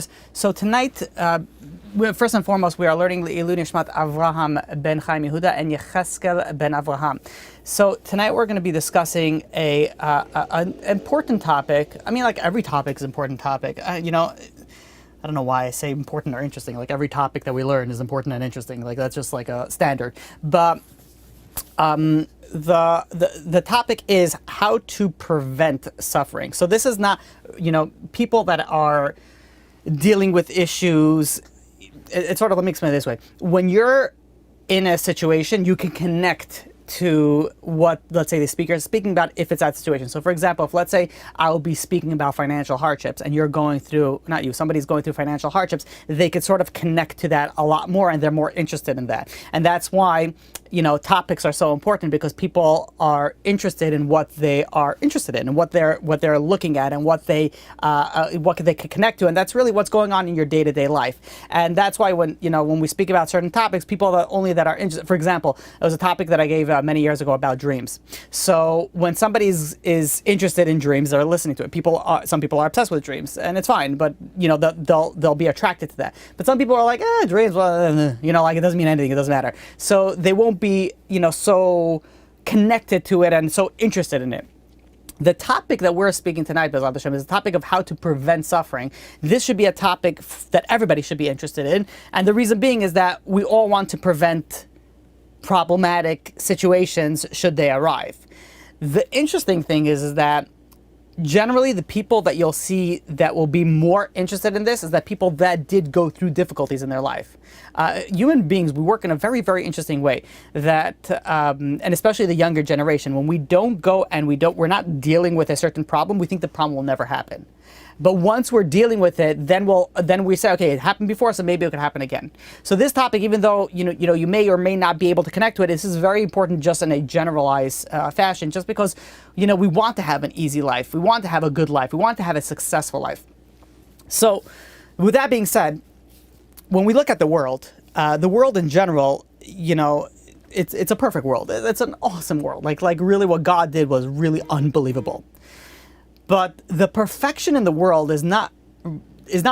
Chris. So tonight, first and foremost, we are learning Le'ilu Nishmat Avraham ben Chaim Yehuda and Yecheskel ben Avraham. So tonight we're going to be discussing an important topic. I mean, like every topic is an important topic. I don't know why I say important or interesting. Like every topic that we learn is important and interesting. Like that's just like a standard. But the topic is how to prevent suffering. So this is not, people that are dealing with issues. It's sort of, let me explain it this way. When you're in a situation, you can connect to what, let's say, the speaker is speaking about if it's that situation. So for example, if let's say I'll be speaking about financial hardships and you're going through, not you, somebody's going through financial hardships, they could sort of connect to that a lot more and they're more interested in that. And that's why, topics are so important, because people are interested in what they are interested in and what they're looking at and what they can connect to. And that's really what's going on in your day-to-day life. And that's why when we speak about certain topics, people that are interested, for example, it was a topic that I gave many years ago about dreams. So when somebody is interested in dreams, they're listening to it. Some people are obsessed with dreams, and it's fine, but they'll be attracted to that. But some people are like, dreams, like it doesn't mean anything, it doesn't matter. So they won't be, so connected to it and so interested in it. The topic that we're speaking tonight, B'ezrat Hashem, is the topic of how to prevent suffering. This should be a topic that everybody should be interested in. And the reason being is that we all want to prevent problematic situations should they arrive. The interesting thing is that generally the people that you'll see that will be more interested in this is that people that did go through difficulties in their life. Human beings, we work in a very, very interesting way that, and especially the younger generation, when we don't go and we're not dealing with a certain problem, we think the problem will never happen. But once we're dealing with it, then we say, okay, it happened before, so maybe it could happen again. So this topic, even though you may or may not be able to connect to it, this is very important just in a generalized fashion, just because we want to have an easy life, we want to have a good life, we want to have a successful life. So, with that being said, when we look at the world in general, it's a perfect world. It's an awesome world. Like really, what God did was really unbelievable. But the perfection in the world is not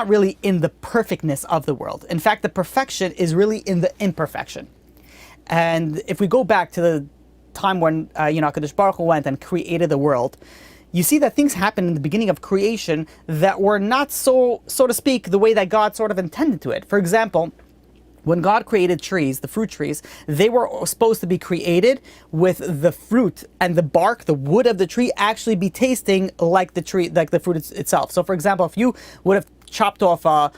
really in the perfectness of the world. In fact, the perfection is really in the imperfection. And if we go back to the time when HaKadosh Baruch Hu went and created the world, you see that things happened in the beginning of creation that were not so to speak, the way that God sort of intended to it. For example, when God created trees, the fruit trees, they were supposed to be created with the fruit and the bark, the wood of the tree, actually be tasting like the tree, like the fruit itself. So, for example, if you would have chopped off a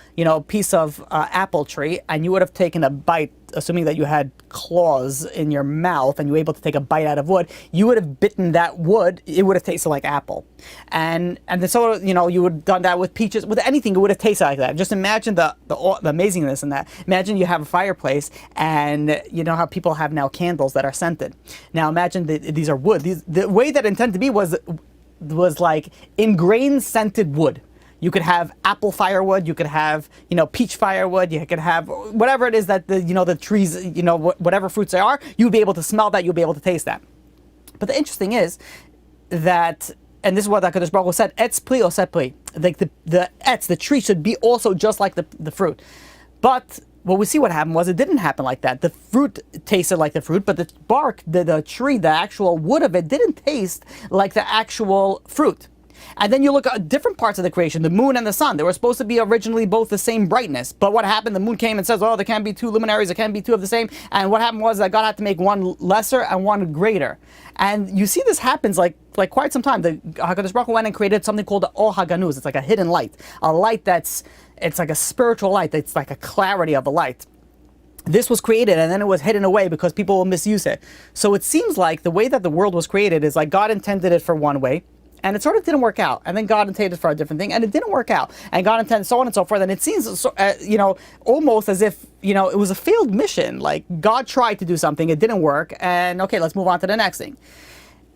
piece of apple tree and you would have taken a bite, assuming that you had claws in your mouth and you were able to take a bite out of wood, you would have bitten that wood, it would have tasted like apple. And then so, you would have done that with peaches, with anything, it would have tasted like that. Just imagine the amazingness in that. Imagine you have a fireplace and you know how people have now candles that are scented. Now imagine these are wood. The way that intended to be was like ingrained scented wood. You could have apple firewood, you could have, peach firewood, you could have whatever it is that the trees, whatever fruits they are, you'll be able to smell that, you'll be able to taste that. But the interesting is that, and this is what HaKadosh Baruch Hu said, etz pli oseh pli. Like the tree should be also just like the fruit. But what we see what happened was it didn't happen like that. The fruit tasted like the fruit, but the bark, the tree, the actual wood of it didn't taste like the actual fruit. And then you look at different parts of the creation, the moon and the sun. They were supposed to be originally both the same brightness. But what happened? The moon came and says, there can't be two luminaries, there can't be two of the same. And what happened was that God had to make one lesser and one greater. And you see this happens like quite some time. The HaKadosh Baruch Hu went and created something called the Or HaGanuz. It's like a hidden light. A light it's like a spiritual light. It's like a clarity of the light. This was created and then it was hidden away because people will misuse it. So it seems like the way that the world was created is like God intended it for one way, and it sort of didn't work out. And then God intended for a different thing, and it didn't work out. And God intended so on and so forth. And it seems, almost as if, it was a failed mission. Like God tried to do something, it didn't work, and okay, let's move on to the next thing.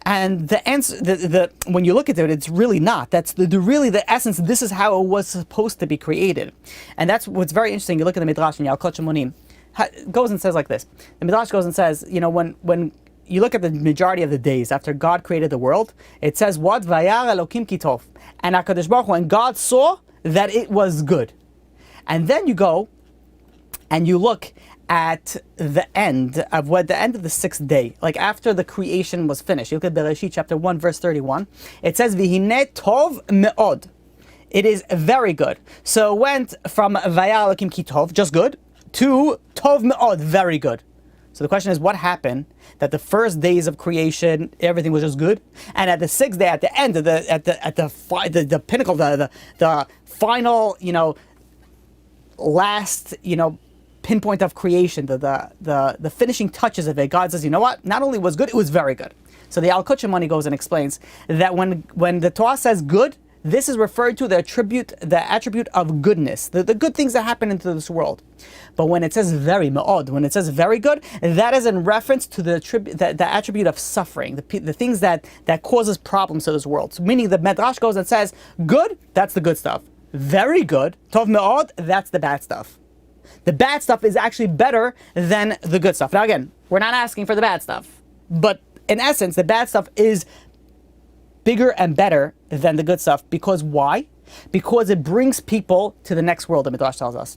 And the answer, when you look at it, it's really not. That's really the essence. This is how it was supposed to be created. And that's what's very interesting. You look at the Midrash in Yalkut Shimonim. It goes and says like this. The Midrash goes and says, when you look at the majority of the days after God created the world, it says, what? Vayar Elokim ki tov. And HaKadosh Baruch Hu, and God saw that it was good. And then you go and you look at the end of the sixth day, like after the creation was finished. You look at Bereshit chapter 1 verse 31. It says Vihine tov me'od. It is very good. So it went from Vaya Elokim ki tov, just good, to tov me'od, very good. So the question is, what happened that the first days of creation everything was just good, and at the sixth day, at the end of the pinnacle, the final, last, pinpoint of creation, the finishing touches of it, God says, you know what? Not only was good, it was very good. So the Al-Kutch money goes and explains that when the Torah says good, this is referred to the attribute of goodness, the good things that happen into this world. But when it says very ma'od, when it says very good, that is in reference to the attribute of suffering, the things that causes problems to this world. So meaning the Medrash goes and says, good, that's the good stuff. Very good, tov ma'od, that's the bad stuff. The bad stuff is actually better than the good stuff. Now again, we're not asking for the bad stuff, but in essence, the bad stuff is bigger and better than the good stuff. Because why? Because it brings people to the next world, the Midrash tells us.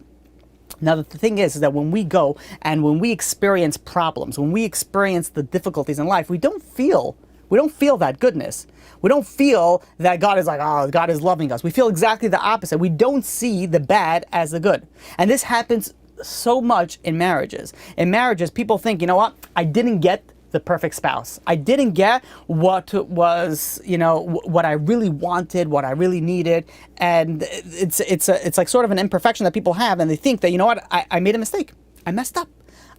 Now the thing is that when we go and when we experience problems, when we experience the difficulties in life, we don't feel that goodness. We don't feel that God is like, oh, God is loving us. We feel exactly the opposite. We don't see the bad as the good. And this happens so much in marriages. In marriages, people think, you know what? I didn't get the perfect spouse. I didn't get what was, what I really wanted, what I really needed. And it's like sort of an imperfection that people have. And they think that, you know what? I made a mistake. I messed up.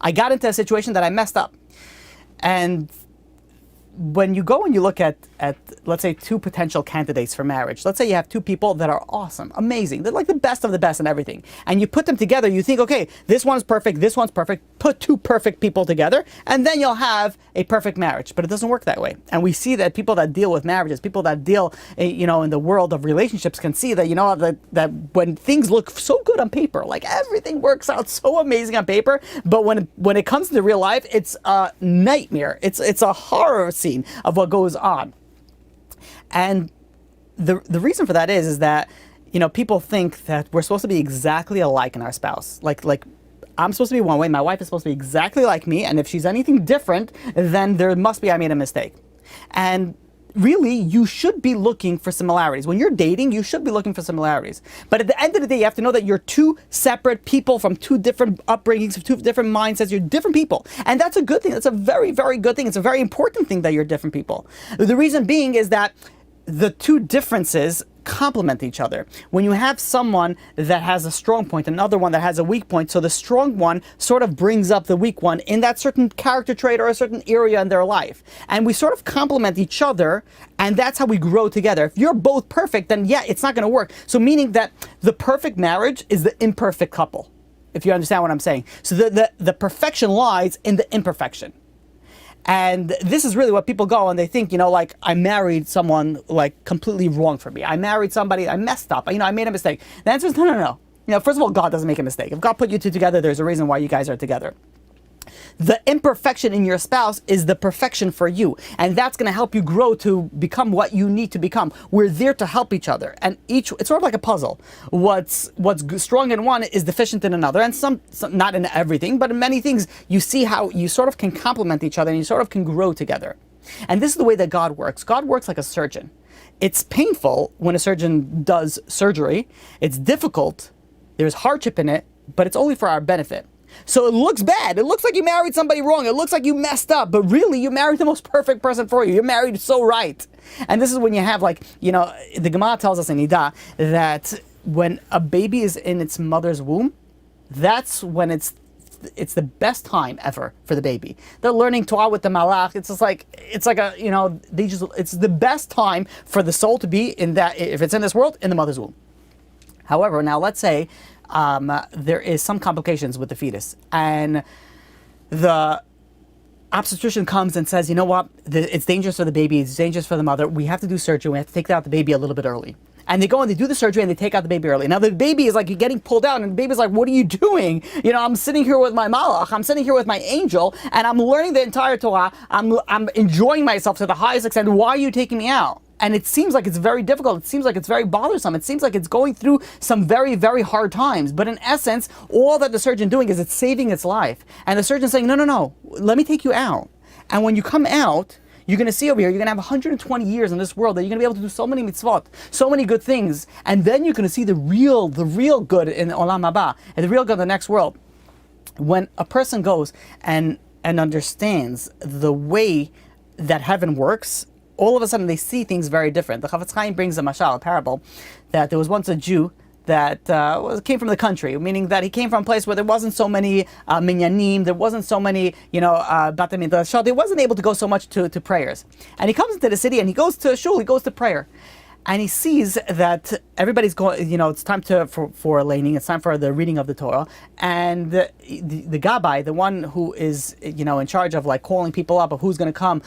I got into a situation that I messed up. And when you go and you look at let's say two potential candidates for marriage, let's say you have two people that are awesome, amazing, they're like the best of the best and everything, and you put them together, you think, okay, this one's perfect, put two perfect people together, and then you'll have a perfect marriage. But it doesn't work that way. And we see that people that deal with marriages, people that deal, in the world of relationships can see that, that when things look so good on paper, like everything works out so amazing on paper, but when it comes to real life, it's a nightmare. It's a horror scene of what goes on. And the reason for that is that people think that we're supposed to be exactly alike in our spouse. Like I'm supposed to be one way, my wife is supposed to be exactly like me, and if she's anything different, then there must be I made a mistake. And really, you should be looking for similarities. When you're dating, you should be looking for similarities. But at the end of the day, you have to know that you're two separate people from two different upbringings, two different mindsets. You're different people. And that's a good thing. That's a very, very good thing. It's a very important thing that you're different people. The reason being is that the two differences complement each other. When you have someone that has a strong point, another one that has a weak point, so the strong one sort of brings up the weak one in that certain character trait or a certain area in their life. And we sort of complement each other, and that's how we grow together. If you're both perfect, then yeah, it's not going to work. So meaning that the perfect marriage is the imperfect couple, if you understand what I'm saying. So the perfection lies in the imperfection. And this is really what people go and they think, like, I married someone like completely wrong for me. I married somebody, I messed up. I made a mistake. The answer is no. First of all, God doesn't make a mistake. If God put you two together, there's a reason why you guys are together. The imperfection in your spouse is the perfection for you. And that's going to help you grow to become what you need to become. We're there to help each other. And it's sort of like a puzzle. What's strong in one is deficient in another. And some not in everything, but in many things, you see how you sort of can complement each other and you sort of can grow together. And this is the way that God works. God works like a surgeon. It's painful when a surgeon does surgery. It's difficult. There's hardship in it, but it's only for our benefit. So it looks bad. It looks like you married somebody wrong. It looks like you messed up. But really, you married the most perfect person for you. You're married so right. And this is when you have the Gemara tells us in Nida that when a baby is in its mother's womb, that's when it's the best time ever for the baby. They're learning Torah with the Malach. It's the best time for the soul to be in that, if it's in this world, in the mother's womb. However, now let's say there is some complications with the fetus, and the obstetrician comes and says, you know what, it's dangerous for the baby, it's dangerous for the mother, we have to do surgery, we have to take out the baby a little bit early. And they go and they do the surgery and they take out the baby early. Now the baby is like getting pulled out, and the baby's like, what are you doing? I'm sitting here with my malach, I'm sitting here with my angel, and I'm learning the entire Torah, I'm enjoying myself to the highest extent, why are you taking me out? And it seems like it's very difficult. It seems like it's very bothersome. It seems like it's going through some very, very hard times. But in essence, all that the surgeon doing is it's saving its life. And the surgeon's saying, no, no, no, let me take you out. And when you come out, you're going to see over here, you're going to have 120 years in this world that you're going to be able to do so many mitzvot, so many good things. And then you're going to see the real good in Olam Haba, and the real good in the next world. When a person goes and understands the way that heaven works, all of a sudden they see things very different. The Chafetz Chaim brings a mashal, a parable, that there was once a Jew that came from the country, meaning that he came from a place where there wasn't so many minyanim, there wasn't so many, batei midrash, they wasn't able to go so much to prayers. And he comes into the city and he goes to shul, he goes to prayer. And he sees that everybody's going, it's time for laning, it's time for the reading of the Torah. And the Gabbai, the one who is, in charge of like calling people up of who's going to come,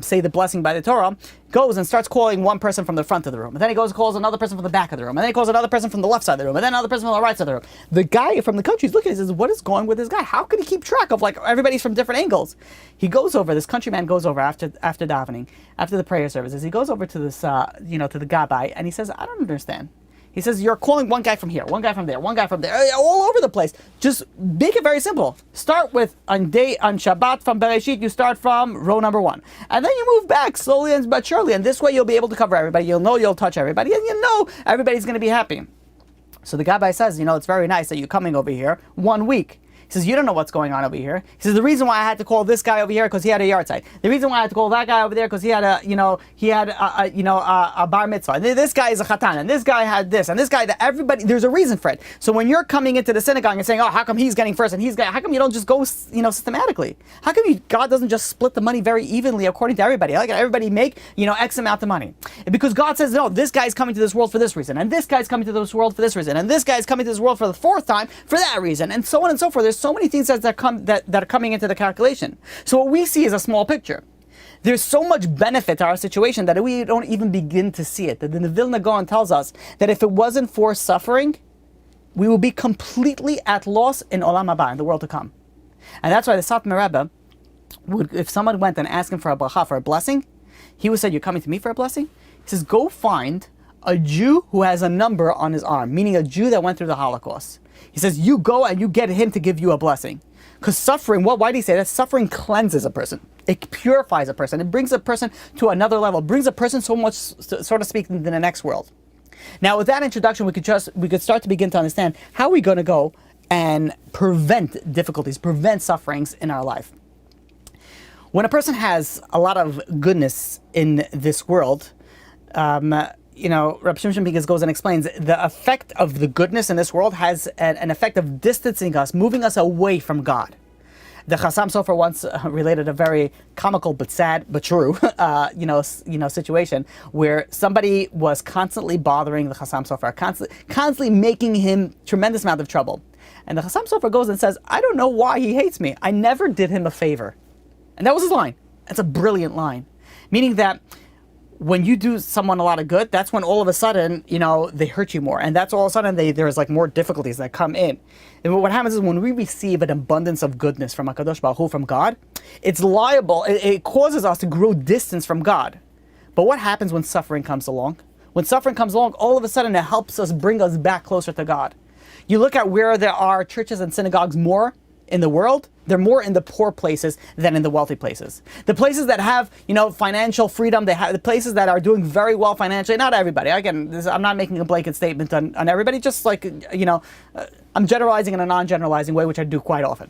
say the blessing by the Torah, goes and starts calling one person from the front of the room. And then he goes and calls another person from the back of the room. And then he calls another person from the left side of the room. And then another person from the right side of the room. The guy from the country is looking and says, what is going with this guy? How can he keep track of like everybody's from different angles? He goes over, this countryman goes over after davening, after the prayer services. He goes over to this, to the Gabbai, and he says, I don't understand. He says, you're calling one guy from here, one guy from there, one guy from there, all over the place. Just make it very simple. Start with, on Shabbat from Bereshit, you start from row number 1. And then you move back slowly but surely. And this way you'll be able to cover everybody. You'll know you'll touch everybody. And everybody's going to be happy. So the Gabbai says, it's very nice that you're coming over here 1 week. He says, you don't know what's going on over here. He says, the reason why I had to call this guy over here because he had a yard site. The reason why I had to call that guy over there because he had a bar mitzvah. And this guy is a chatan, and this guy had this, and this guy, there's a reason for it. So when you're coming into the synagogue and saying, how come he's getting first and how come you don't just go, systematically? How come God doesn't just split the money very evenly according to everybody? Like everybody make, X amount of money. Because God says, no, this guy's coming to this world for this reason, and this guy's coming to this world for this reason, and this guy's coming to this world for the 4th time for that reason, and so on and so forth. There's so many things that are coming into the calculation. So what we see is a small picture. There's so much benefit to our situation that we don't even begin to see it. The Vilna Gaon tells us that if it wasn't for suffering, we will be completely at loss in Olam Haba, in the world to come. And that's why the Satmar Rebbe if someone went and asked him for a bracha, for a blessing, he would say, you're coming to me for a blessing? He says, go find a Jew who has a number on his arm, meaning a Jew that went through the Holocaust. He says, you go and you get him to give you a blessing. Because suffering, why do you say that? Suffering cleanses a person. It purifies a person. It brings a person to another level. It brings a person so much, so to speak, into the next world. Now, with that introduction, we could start to begin to understand how we're going to go and prevent difficulties, prevent sufferings in our life. When a person has a lot of goodness in this world, Reb Shimshon Pincus goes and explains the effect of the goodness in this world has an effect of distancing us, moving us away from God. The Chassam Sofer once related a very comical but sad but true, situation where somebody was constantly bothering the Chassam Sofer, constantly making him tremendous amount of trouble. And the Chassam Sofer goes and says, I don't know why he hates me. I never did him a favor. And that was his line. That's a brilliant line. Meaning that when you do someone a lot of good, that's when all of a sudden, they hurt you more. And that's all of a sudden there's like more difficulties that come in. And what happens is when we receive an abundance of goodness from HaKadosh Baruch Hu, from God, it's liable, it causes us to grow distance from God. But what happens when suffering comes along? When suffering comes along, all of a sudden it helps us bring us back closer to God. You look at where there are churches and synagogues more in the world, they're more in the poor places than in the wealthy places. The places that have, financial freedom, they have the places that are doing very well financially. Not everybody. Again, I'm not making a blanket statement on everybody. Just like, I'm generalizing in a non-generalizing way, which I do quite often.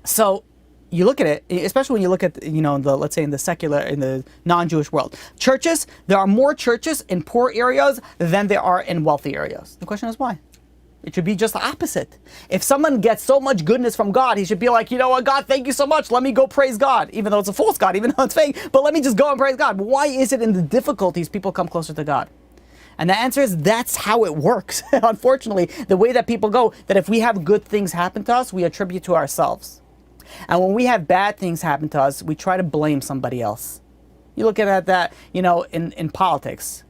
So you look at it, especially when you look at, let's say in the non-Jewish world. Churches, there are more churches in poor areas than there are in wealthy areas. The question is why? It should be just the opposite. If someone gets so much goodness from God, he should be like, you know what, God, thank you so much. Let me go praise God. Even though it's a false God, even though it's fake, but let me just go and praise God. Why is it in the difficulties people come closer to God? And the answer is that's how it works. Unfortunately, the way that people go, that if we have good things happen to us, we attribute to ourselves. And when we have bad things happen to us, we try to blame somebody else. You look at that, in politics.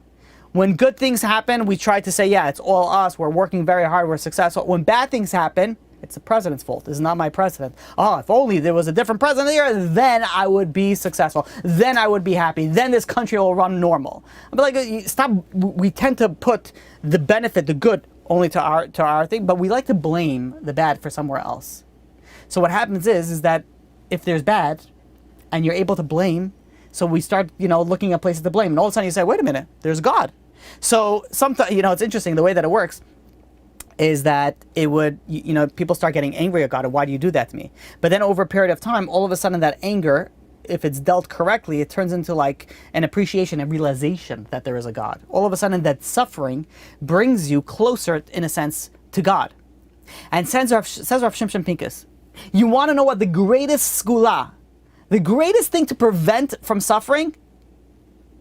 When good things happen, we try to say, yeah, it's all us. We're working very hard. We're successful. When bad things happen, It's the president's fault. It's not my president. Oh, if only there was a different president here, then I would be successful. Then I would be happy. Then this country will run normal. But like, stop. We tend to put the benefit, the good, only to our thing, but we like to blame the bad for somewhere else. So what happens is that if there's bad, and you're able to blame, so we start, looking at places to blame, and all of a sudden you say, wait a minute, there's God. So sometimes, it's interesting, the way that it works is that it would, people start getting angry at God, and why do you do that to me? But then over a period of time, all of a sudden that anger, if it's dealt correctly, it turns into like an appreciation and realization that there is a God. All of a sudden that suffering brings you closer, in a sense, to God. And says Rav Shimshon Pincus, you want to know what the greatest skula, the greatest thing to prevent from suffering?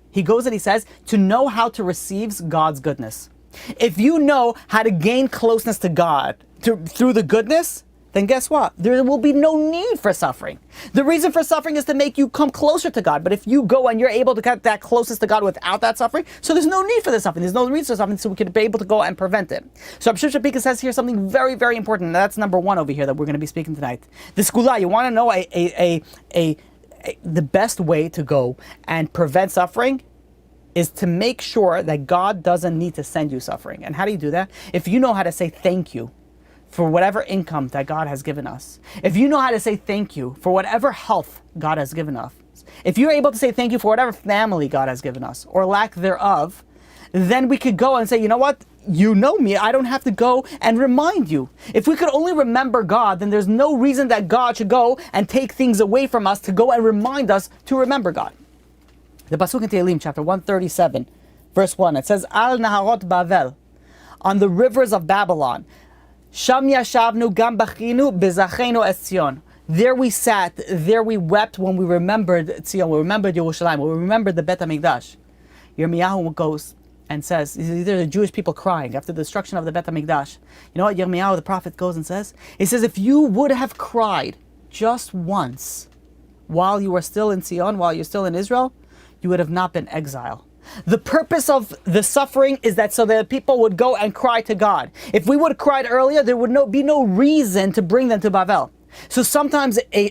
He goes and he says, to know how to receive God's goodness. If you know how to gain closeness to God through the goodness, then guess what? There will be no need for suffering. The reason for suffering is to make you come closer to God. But if you go and you're able to get that closest to God without that suffering, so there's no need for the suffering. There's no reason for suffering, so we could be able to go and prevent it. So Rav Shimshon Pincus says here something very, very important. And that's number one over here that we're going to be speaking tonight. The skula, you want to know the best way to go and prevent suffering is to make sure that God doesn't need to send you suffering. And how do you do that? If you know how to say thank you for whatever income that God has given us, if you know how to say thank you for whatever health God has given us, if you're able to say thank you for whatever family God has given us, or lack thereof, then we could go and say, you know what? You know me, I don't have to go and remind you. If we could only remember God, then there's no reason that God should go and take things away from us to go and remind us to remember God. The Pasuk in Tehillim, chapter 137, verse 1, it says, Al Naharot Bavel, on the rivers of Babylon, Sham yashavnu gam bachinu bezachenu es Tzion. There we sat, there we wept when we remembered Tzion, we remembered Yerushalayim, when we remembered the Beit HaMikdash. Yirmiyahu goes and says, these are the Jewish people crying after the destruction of the Beit HaMikdash. You know what Yirmiyahu, the prophet, goes and says? He says, if you would have cried just once while you were still in Tzion, while you're still in Israel, you would have not been exiled. The purpose of the suffering is that so that people would go and cry to God. If we would have cried earlier, there would be no reason to bring them to Bavel. So sometimes a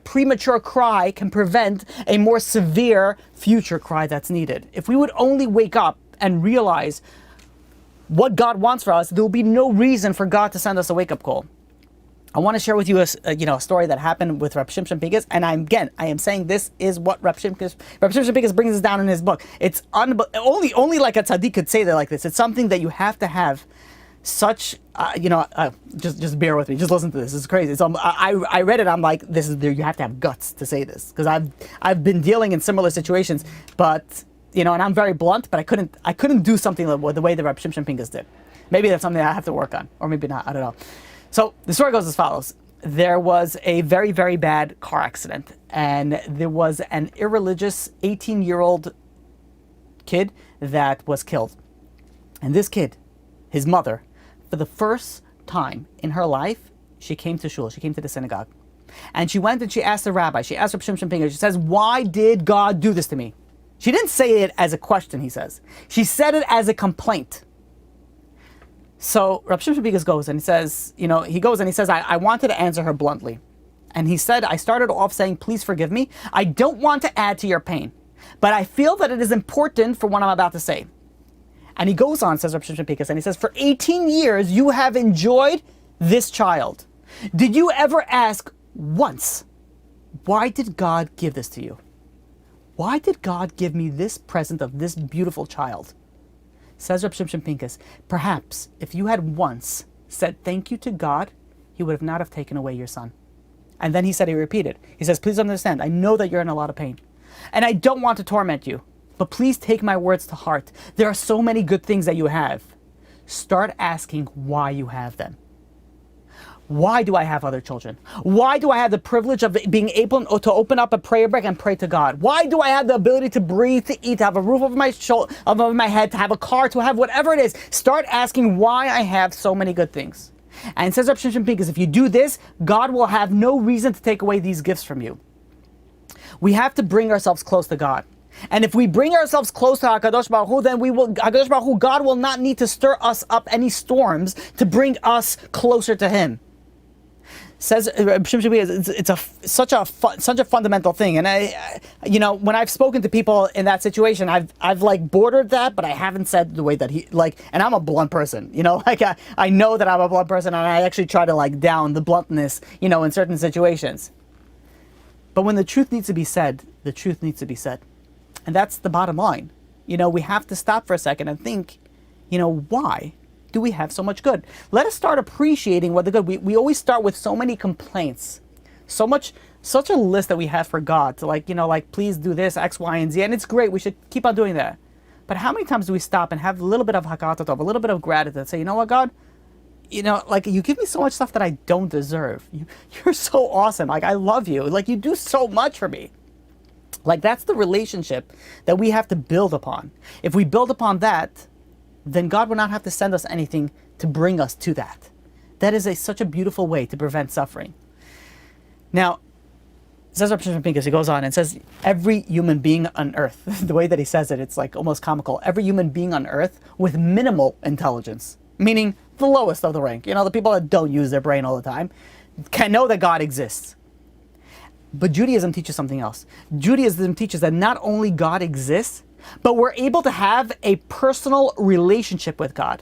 premature cry can prevent a more severe future cry that's needed. If we would only wake up and realize what God wants for us, there will be no reason for God to send us a wake-up call. I want to share with you a story that happened with Rav Shimshon Pincus, and I am saying this is what Rav Shimshon Pincus brings us down in his book. It's only like a tzaddik could say that like this. It's something that you have to have such just bear with me, just listen to this. It's crazy. I read it. I'm like, this is there. You have to have guts to say this, because I've been dealing in similar situations, but and I'm very blunt, but I couldn't do something like the way that Rav Shimshon Pincus did. Maybe that's something I have to work on, or maybe not. I don't know. So the story goes as follows. There was a very, very bad car accident, and there was an irreligious 18-year-old kid that was killed. And this kid, his mother, for the first time in her life, she came to shul, she came to the synagogue. And she went and she asked the rabbi, she asked Rav Shimshon Pincus, she says, why did God do this to me? She didn't say it as a question, he says. She said it as a complaint. So Rav Shimshon Pincus goes and he says, I wanted to answer her bluntly. And he said, I started off saying, please forgive me. I don't want to add to your pain, but I feel that it is important for what I'm about to say. And he goes on, says Rav Shimshon Pincus, and he says, for 18 years, you have enjoyed this child. Did you ever ask once, why did God give this to you? Why did God give me this present of this beautiful child? Says Rav Shimshon Pincus, perhaps if you had once said thank you to God, he would not have taken away your son. And then he repeated, he says, please understand, I know that you're in a lot of pain, and I don't want to torment you, but please take my words to heart. There are so many good things that you have. Start asking why you have them. Why do I have other children? Why do I have the privilege of being able to open up a prayer book and pray to God? Why do I have the ability to breathe, to eat, to have a roof over my over my head, to have a car, to have whatever it is? Start asking why I have so many good things. And says Rav Shimshon Pincus, if you do this, God will have no reason to take away these gifts from you. We have to bring ourselves close to God. And if we bring ourselves close to HaKadosh Baruch Hu, then HaKadosh Baruch Hu, God will not need to stir us up any storms to bring us closer to Him. Says such a fundamental thing, and when I've spoken to people in that situation, I've like bordered that, but I haven't said the way that he like. And I'm a blunt person, like I know that I'm a blunt person, and I actually try to like down the bluntness, in certain situations. But when the truth needs to be said, the truth needs to be said, and that's the bottom line. We have to stop for a second and think, why do we have so much good? Let us start appreciating what the good. We always start with so many complaints, such a list that we have for God to like please do this, X, Y, and Z, and it's great. We should keep on doing that. But how many times do we stop and have a little bit of hakarat tov, a little bit of gratitude, say, you know what, God, like you give me so much stuff that I don't deserve. You're so awesome. Like I love you. Like you do so much for me. Like that's the relationship that we have to build upon. If we build upon that, then God will not have to send us anything to bring us to that. That is such a beautiful way to prevent suffering. Now, says Rabbi Shimon Pincus, he goes on and says, every human being on earth, the way that he says it, it's like almost comical. Every human being on earth with minimal intelligence, meaning the lowest of the rank, the people that don't use their brain all the time, can know that God exists. But Judaism teaches something else. Judaism teaches that not only God exists, but we're able to have a personal relationship with God.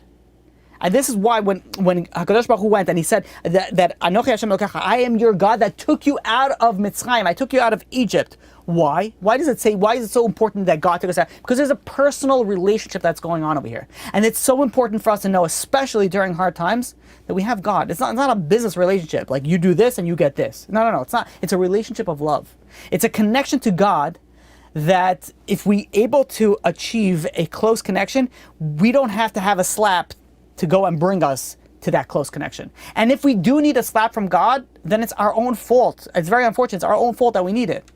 And this is why when HaKadosh Baruch Hu went and he said that Anochi Hashem Elokecha, I am your God that took you out of Mitzrayim, I took you out of Egypt. Why? Why is it so important that God took us out? Because there's a personal relationship that's going on over here. And it's so important for us to know, especially during hard times, that we have God. It's not a business relationship, like you do this and you get this. No, it's not. It's a relationship of love. It's a connection to God that if we able to achieve a close connection, we don't have to have a slap to go and bring us to that close connection. And if we do need a slap from God, then it's our own fault. It's very unfortunate. It's our own fault that we need it.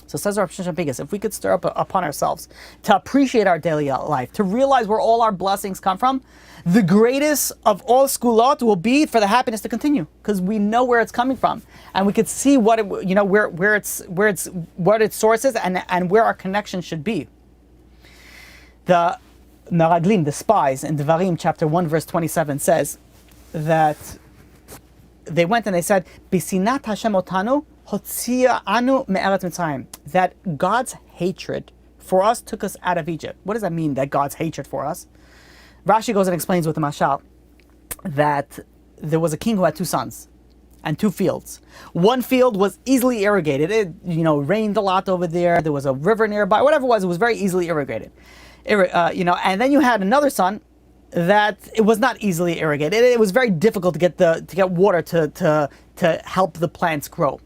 So says Rav Shimon Pincus, if we could stir up upon ourselves to appreciate our daily life, to realize where all our blessings come from, the greatest of all skulot will be for the happiness to continue, because we know where it's coming from, and we could see what its source is, and where our connection should be. The Meraglim, the spies, in Devarim chapter 1 verse 27 says that they went and they said, "Bisinat Hashem otanu hotzia anu me'eretz Mitzrayim," that God's hatred for us took us out of Egypt. What does that mean, that God's hatred for us? Rashi goes and explains with the mashal that there was a king who had two sons and two fields. One field was easily irrigated. It rained a lot over there. There was a river nearby. Whatever it was very easily irrigated. And then you had another son that it was not easily irrigated. It was very difficult to get water to help the plants grow.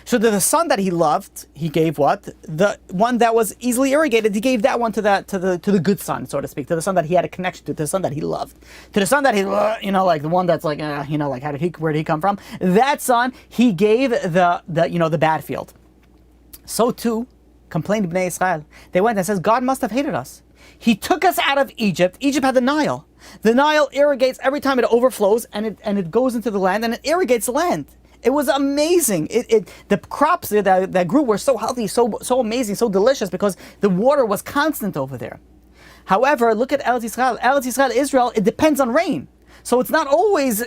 So to the son that he loved, he gave what? The one that was easily irrigated, he gave that one to the good son, so to speak, to the son that he had a connection to the son that he loved. To the son that he, like the one that's like, like where did he come from? That son, he gave the bad field. So too, complained Bnei Israel. They went and says, God must have hated us. He took us out of Egypt. Egypt had the Nile. The Nile irrigates every time it overflows, and it goes into the land, and it irrigates the land. It was amazing. The crops that grew were so healthy, so amazing, so delicious, because the water was constant over there. However, look at Eretz Yisrael. Eretz Yisrael, Israel, it depends on rain. So it's not always,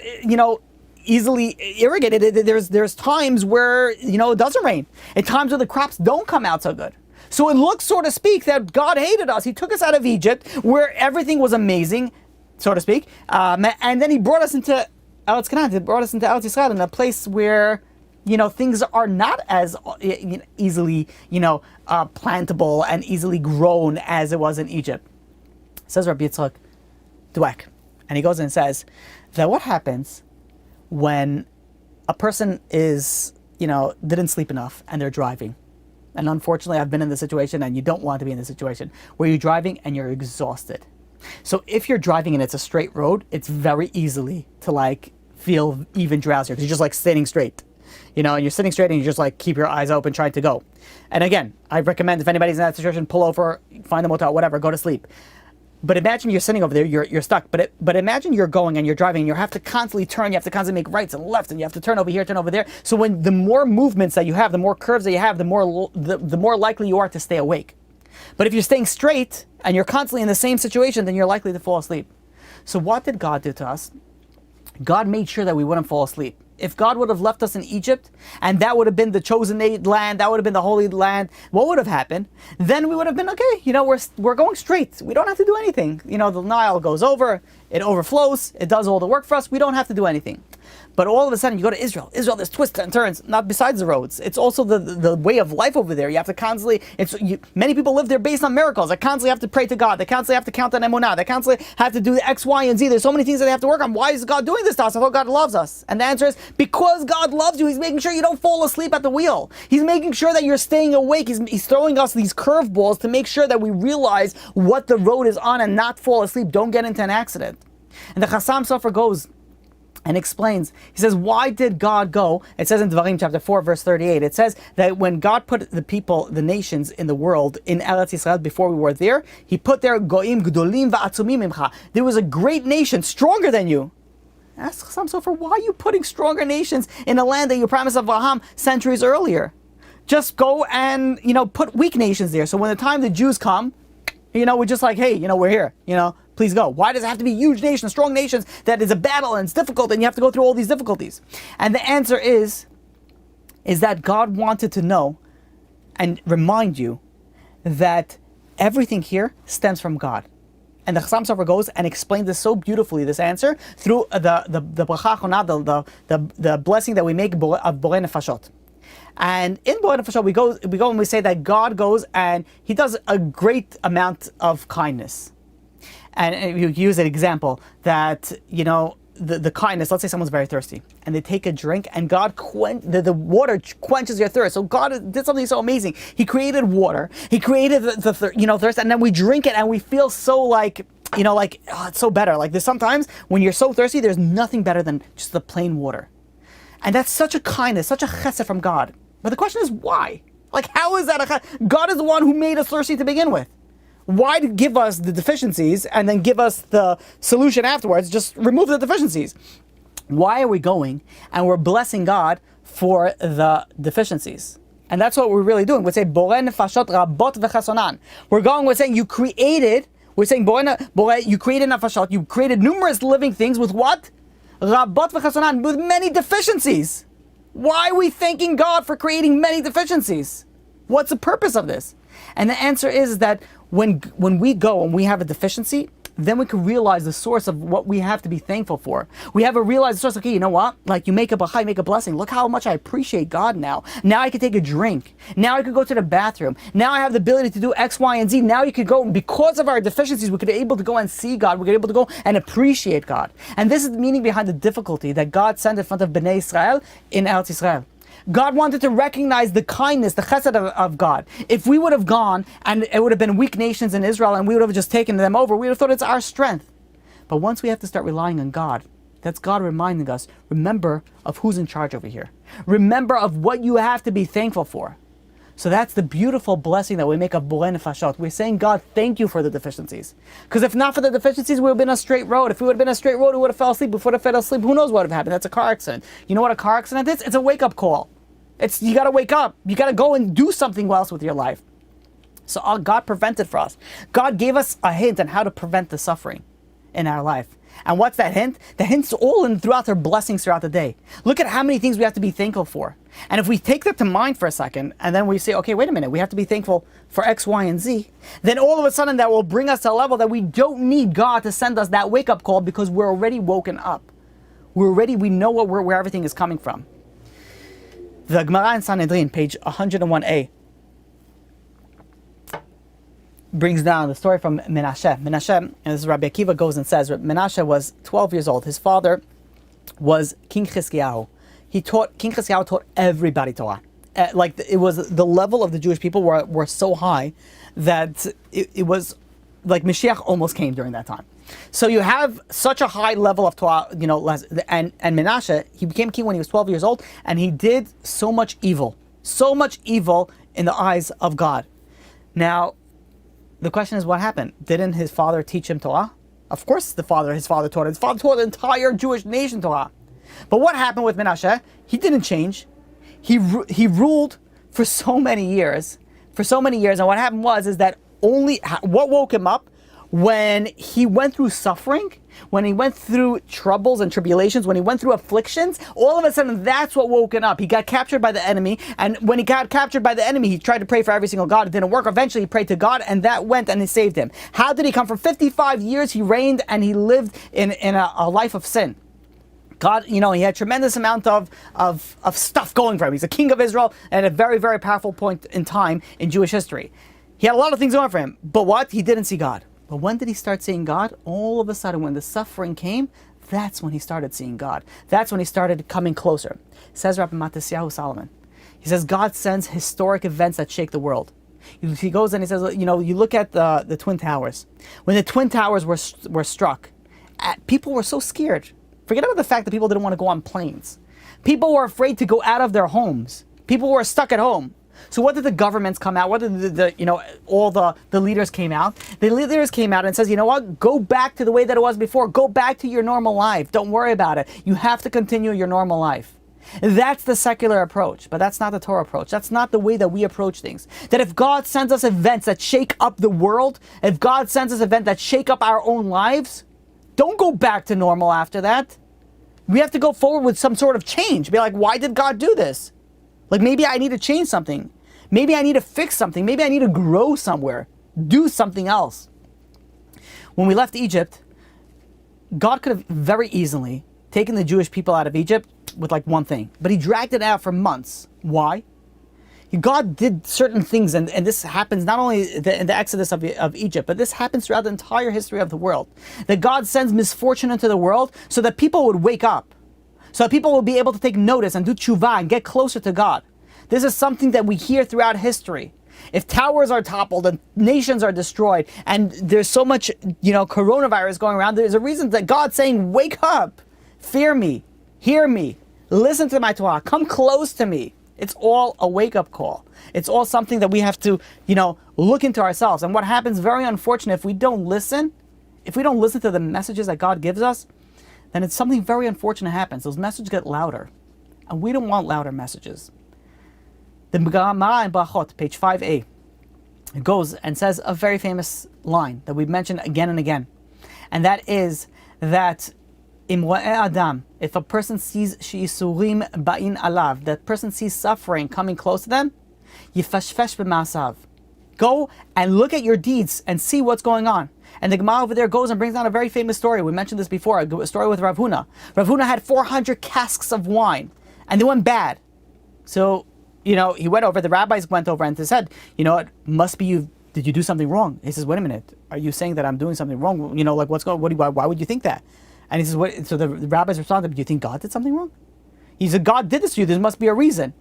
easily irrigated. There's times where, it doesn't rain. At times where the crops don't come out so good. So it looks, so to speak, that God hated us. He took us out of Egypt, where everything was amazing, so to speak, and then he brought us into Eretz Canaan. He brought us into Eretz Yisrael, in a place where, things are not as easily, plantable and easily grown as it was in Egypt. Says Rabbi Yitzchak Dweck, and he goes and says that what happens when a person is, didn't sleep enough and they're driving. And unfortunately, I've been in this situation, and you don't want to be in this situation, where you're driving and you're exhausted. So if you're driving and it's a straight road, it's very easily to feel even drowsier, because you're just sitting straight, and you're sitting straight and you just keep your eyes open trying to go. And again, I recommend if anybody's in that situation, pull over, find a motel, whatever, go to sleep. But imagine you're sitting over there, you're stuck. But imagine you're going and you're driving, and you have to constantly turn, you have to constantly make rights and lefts, and you have to turn over here, turn over there. So when the more movements that you have, the more curves that you have, the more likely you are to stay awake. But if you're staying straight and you're constantly in the same situation, then you're likely to fall asleep. So what did God do to us? God made sure that we wouldn't fall asleep. If God would have left us in Egypt, and that would have been the chosen land, that would have been the holy land, what would have happened? Then we would have been, okay, we're going straight. We don't have to do anything. The Nile goes over, it overflows, it does all the work for us. We don't have to do anything. But all of a sudden, you go to Israel. There's twists and turns, not besides the roads. It's also the way of life over there. You have to constantly, many people live there based on miracles. They constantly have to pray to God. They constantly have to count on Emunah. They constantly have to do the X, Y, and Z. There's so many things that they have to work on. Why is God doing this to us? I thought God loves us. And the answer is, because God loves you, He's making sure you don't fall asleep at the wheel. He's making sure that you're staying awake. He's throwing us these curveballs to make sure that we realize what the road is on and not fall asleep. Don't get into an accident. And the Chassam Sofer goes and explains, he says, why did God go? It says in Devarim chapter 4, verse 38, it says that when God put the people, the nations in the world, in Eretz Yisrael, before we were there, He put there, Goim Gdolim va'atzumim imcha. There was a great nation, stronger than you. Ask Chassam Sofer, why are you putting stronger nations in a land that you promised Abraham centuries earlier? Just go and, put weak nations there. So when the time the Jews come, we're just like, hey, we're here, please go. Why does it have to be huge nations, strong nations, that is a battle and it's difficult and you have to go through all these difficulties? And the answer is that God wanted to know and remind you that everything here stems from God. And the Chassam Sofer goes and explains this so beautifully, this answer, through the bracha achona, the blessing that we make of borei nefashot. And in borei nefashot, we go and we say that God goes and He does a great amount of kindness. And you use an example that, the kindness, let's say someone's very thirsty and they take a drink and God the water quenches their thirst. So God did something so amazing. He created water. He created the thirst, and then we drink it and we feel so like, it's so better. Like there's sometimes when you're so thirsty, there's nothing better than just the plain water. And that's such a kindness, such a chesed from God. But the question is why? Like how is that God is the one who made us thirsty to begin with. Why give us the deficiencies and then give us the solution afterwards? Just remove the deficiencies. Why are we going and we're blessing God for the deficiencies? And that's what we're really doing. We're saying, borei nefashot rabot v'chasonan. We're saying you created nefashot, you created numerous living things with what? Rabot v'chasonan, with many deficiencies. Why are we thanking God for creating many deficiencies? What's the purpose of this? And the answer is that when we go and we have a deficiency, then we can realize the source of what we have to be thankful for. We have to realize the source, okay, you know what? Like you make a bracha, you make a blessing. Look how much I appreciate God now. Now I can take a drink. Now I can go to the bathroom. Now I have the ability to do X, Y, and Z. Now you could go, because of our deficiencies, we could be able to go and see God. We could be able to go and appreciate God. And this is the meaning behind the difficulty that God sent in front of Bnei Israel in Eretz Yisrael. God wanted to recognize the kindness, the chesed of God. If we would have gone and it would have been weak nations in Israel and we would have just taken them over, we would have thought it's our strength. But once we have to start relying on God, that's God reminding us, remember of who's in charge over here. Remember of what you have to be thankful for. So that's the beautiful blessing that we make of borei nefashot. We're saying, God, thank you for the deficiencies. Because if not for the deficiencies, we would have been a straight road. If we would have been a straight road, we would have fell asleep. If we would have fell asleep, who knows what would have happened? That's a car accident. You know what a car accident is? It's a wake-up call. You got to wake up. You got to go and do something else with your life. So God prevented for us. God gave us a hint on how to prevent the suffering in our life. And what's that hint? The hint's all throughout our blessings throughout the day. Look at how many things we have to be thankful for. And if we take that to mind for a second, and then we say, okay, wait a minute, we have to be thankful for X, Y, and Z, then all of a sudden that will bring us to a level that we don't need God to send us that wake-up call because we're already woken up. We know where everything is coming from. The Gemara in Sanhedrin, page 101a, brings down the story from Menashe. Menashe, and this is Rabbi Akiva, goes and says, Menashe was 12 years old. His father was King Chizkiyahu. King Chizkiyahu taught everybody Torah. It was the level of the Jewish people were so high that it was like Mashiach almost came during that time. So you have such a high level of Torah, and Menashe, he became king when he was 12 years old, and he did so much evil in the eyes of God. Now, the question is, what happened? Didn't his father teach him Torah? Of course his father taught him. His father taught the entire Jewish nation Torah. But what happened with Menashe? He didn't change. He ruled for so many years, and what happened is that what woke him up when he went through suffering, when he went through troubles and tribulations, when he went through afflictions, all of a sudden that's what woke him up. He got captured by the enemy, and when he got captured by the enemy, he tried to pray for every single god. It didn't work. Eventually he prayed to God, and that went and it saved him. How did he come? For 55 years he reigned and he lived in a life of sin. God, he had tremendous amount of stuff going for him. He's a king of Israel at a very, very powerful point in time in Jewish history. He had a lot of things going for him, but what? He didn't see God. But when did he start seeing God? All of a sudden, when the suffering came, that's when he started seeing God. That's when he started coming closer. Says Rabbi Matisyahu Solomon. He says, God sends historic events that shake the world. He goes and he says, you look at the Twin Towers. When the Twin Towers were struck, people were so scared. Forget about the fact that people didn't want to go on planes. People were afraid to go out of their homes. People were stuck at home. So what did the governments come out? What did all the leaders came out? The leaders came out and says, you know what? Go back to the way that it was before. Go back to your normal life. Don't worry about it. You have to continue your normal life. That's the secular approach, but that's not the Torah approach. That's not the way that we approach things. That if God sends us events that shake up the world, if God sends us events that shake up our own lives, don't go back to normal after that. We have to go forward with some sort of change. Be like, why did God do this? Like, maybe I need to change something. Maybe I need to fix something. Maybe I need to grow somewhere. Do something else. When we left Egypt, God could have very easily taken the Jewish people out of Egypt with like one thing. But he dragged it out for months. Why? God did certain things, and this happens not only in the Exodus of Egypt, but this happens throughout the entire history of the world. That God sends misfortune into the world so that people would wake up. So that people will be able to take notice and do tshuva and get closer to God. This is something that we hear throughout history. If towers are toppled and nations are destroyed and there's so much, coronavirus going around, there's a reason that God's saying, wake up, fear me, hear me, listen to my Torah, come close to me. It's all a wake-up call. It's all something that we have to, look into ourselves. And what happens, very unfortunate, if we don't listen to the messages that God gives us, then it's something very unfortunate happens. Those messages get louder. And we don't want louder messages. The Gemara in Brachot, page 5a, it goes and says a very famous line that we've mentioned again and again. And that is that if a person sees she'isurim ba'in alav, that person sees suffering coming close to them, yifashfesh b'ma'asav. Go and look at your deeds and see what's going on. And the Gemara over there goes and brings down a very famous story. We mentioned this before, a story with Rav Huna. Rav Huna had 400 casks of wine, and they went bad. So, he went over, the rabbis went over and they said, it must be you, did you do something wrong? He says, wait a minute, are you saying that I'm doing something wrong? What's going on? Why would you think that? And he says, so the rabbis responded, do you think God did something wrong? He said, God did this to you, there must be a reason.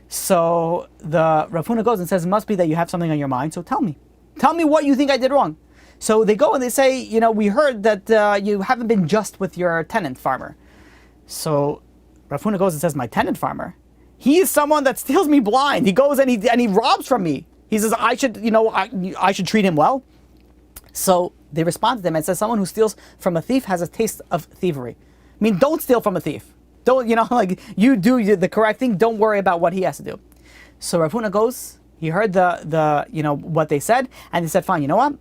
So the Rav Huna goes and says, it must be that you have something on your mind, so tell me. Tell me what you think I did wrong. So they go and they say, we heard that you haven't been just with your tenant farmer. So Rav Huna goes and says, my tenant farmer? He is someone that steals me blind. He goes and he robs from me. He says, I should treat him well. So they respond to them and says, someone who steals from a thief has a taste of thievery. I mean, don't steal from a thief. Don't, you do the correct thing. Don't worry about what he has to do. So Rav Huna goes, he heard the what they said, and he said, fine, you know what?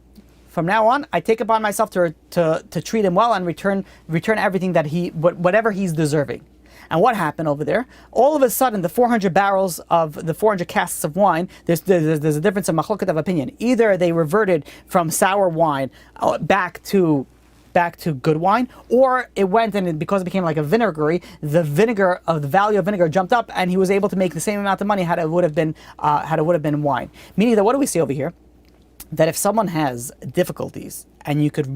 From now on, I take upon myself to treat him well and return everything that whatever he's deserving. And what happened over there? All of a sudden, the 400 barrels of the 400 casks of wine, there's a difference in machloket of opinion. Either they reverted from sour wine back to good wine, or it went and because it became like a vinegary, the value of vinegar jumped up, and he was able to make the same amount of money had it would have been wine. Meaning that what do we see over here? That if someone has difficulties and you could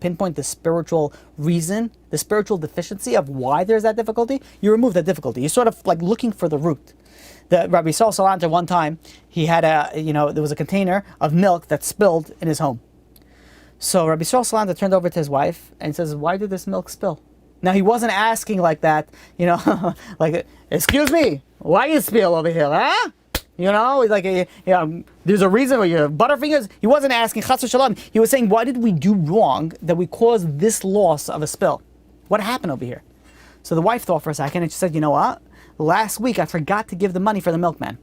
pinpoint the spiritual reason, the spiritual deficiency of why there's that difficulty, you remove that difficulty. You're sort of like looking for the root. The Rabbi Yisrael Salanter, one time, he had there was a container of milk that spilled in his home. So Rabbi Yisrael Salanter turned over to his wife and says, why did this milk spill? Now he wasn't asking like that, like, excuse me, why you spill over here, huh? There's a reason why your butterfingers. He wasn't asking chas v'shalom. He was saying, why did we do wrong that we caused this loss of a spill? What happened over here? So the wife thought for a second and she said, you know what? Last week I forgot to give the money for the milkman.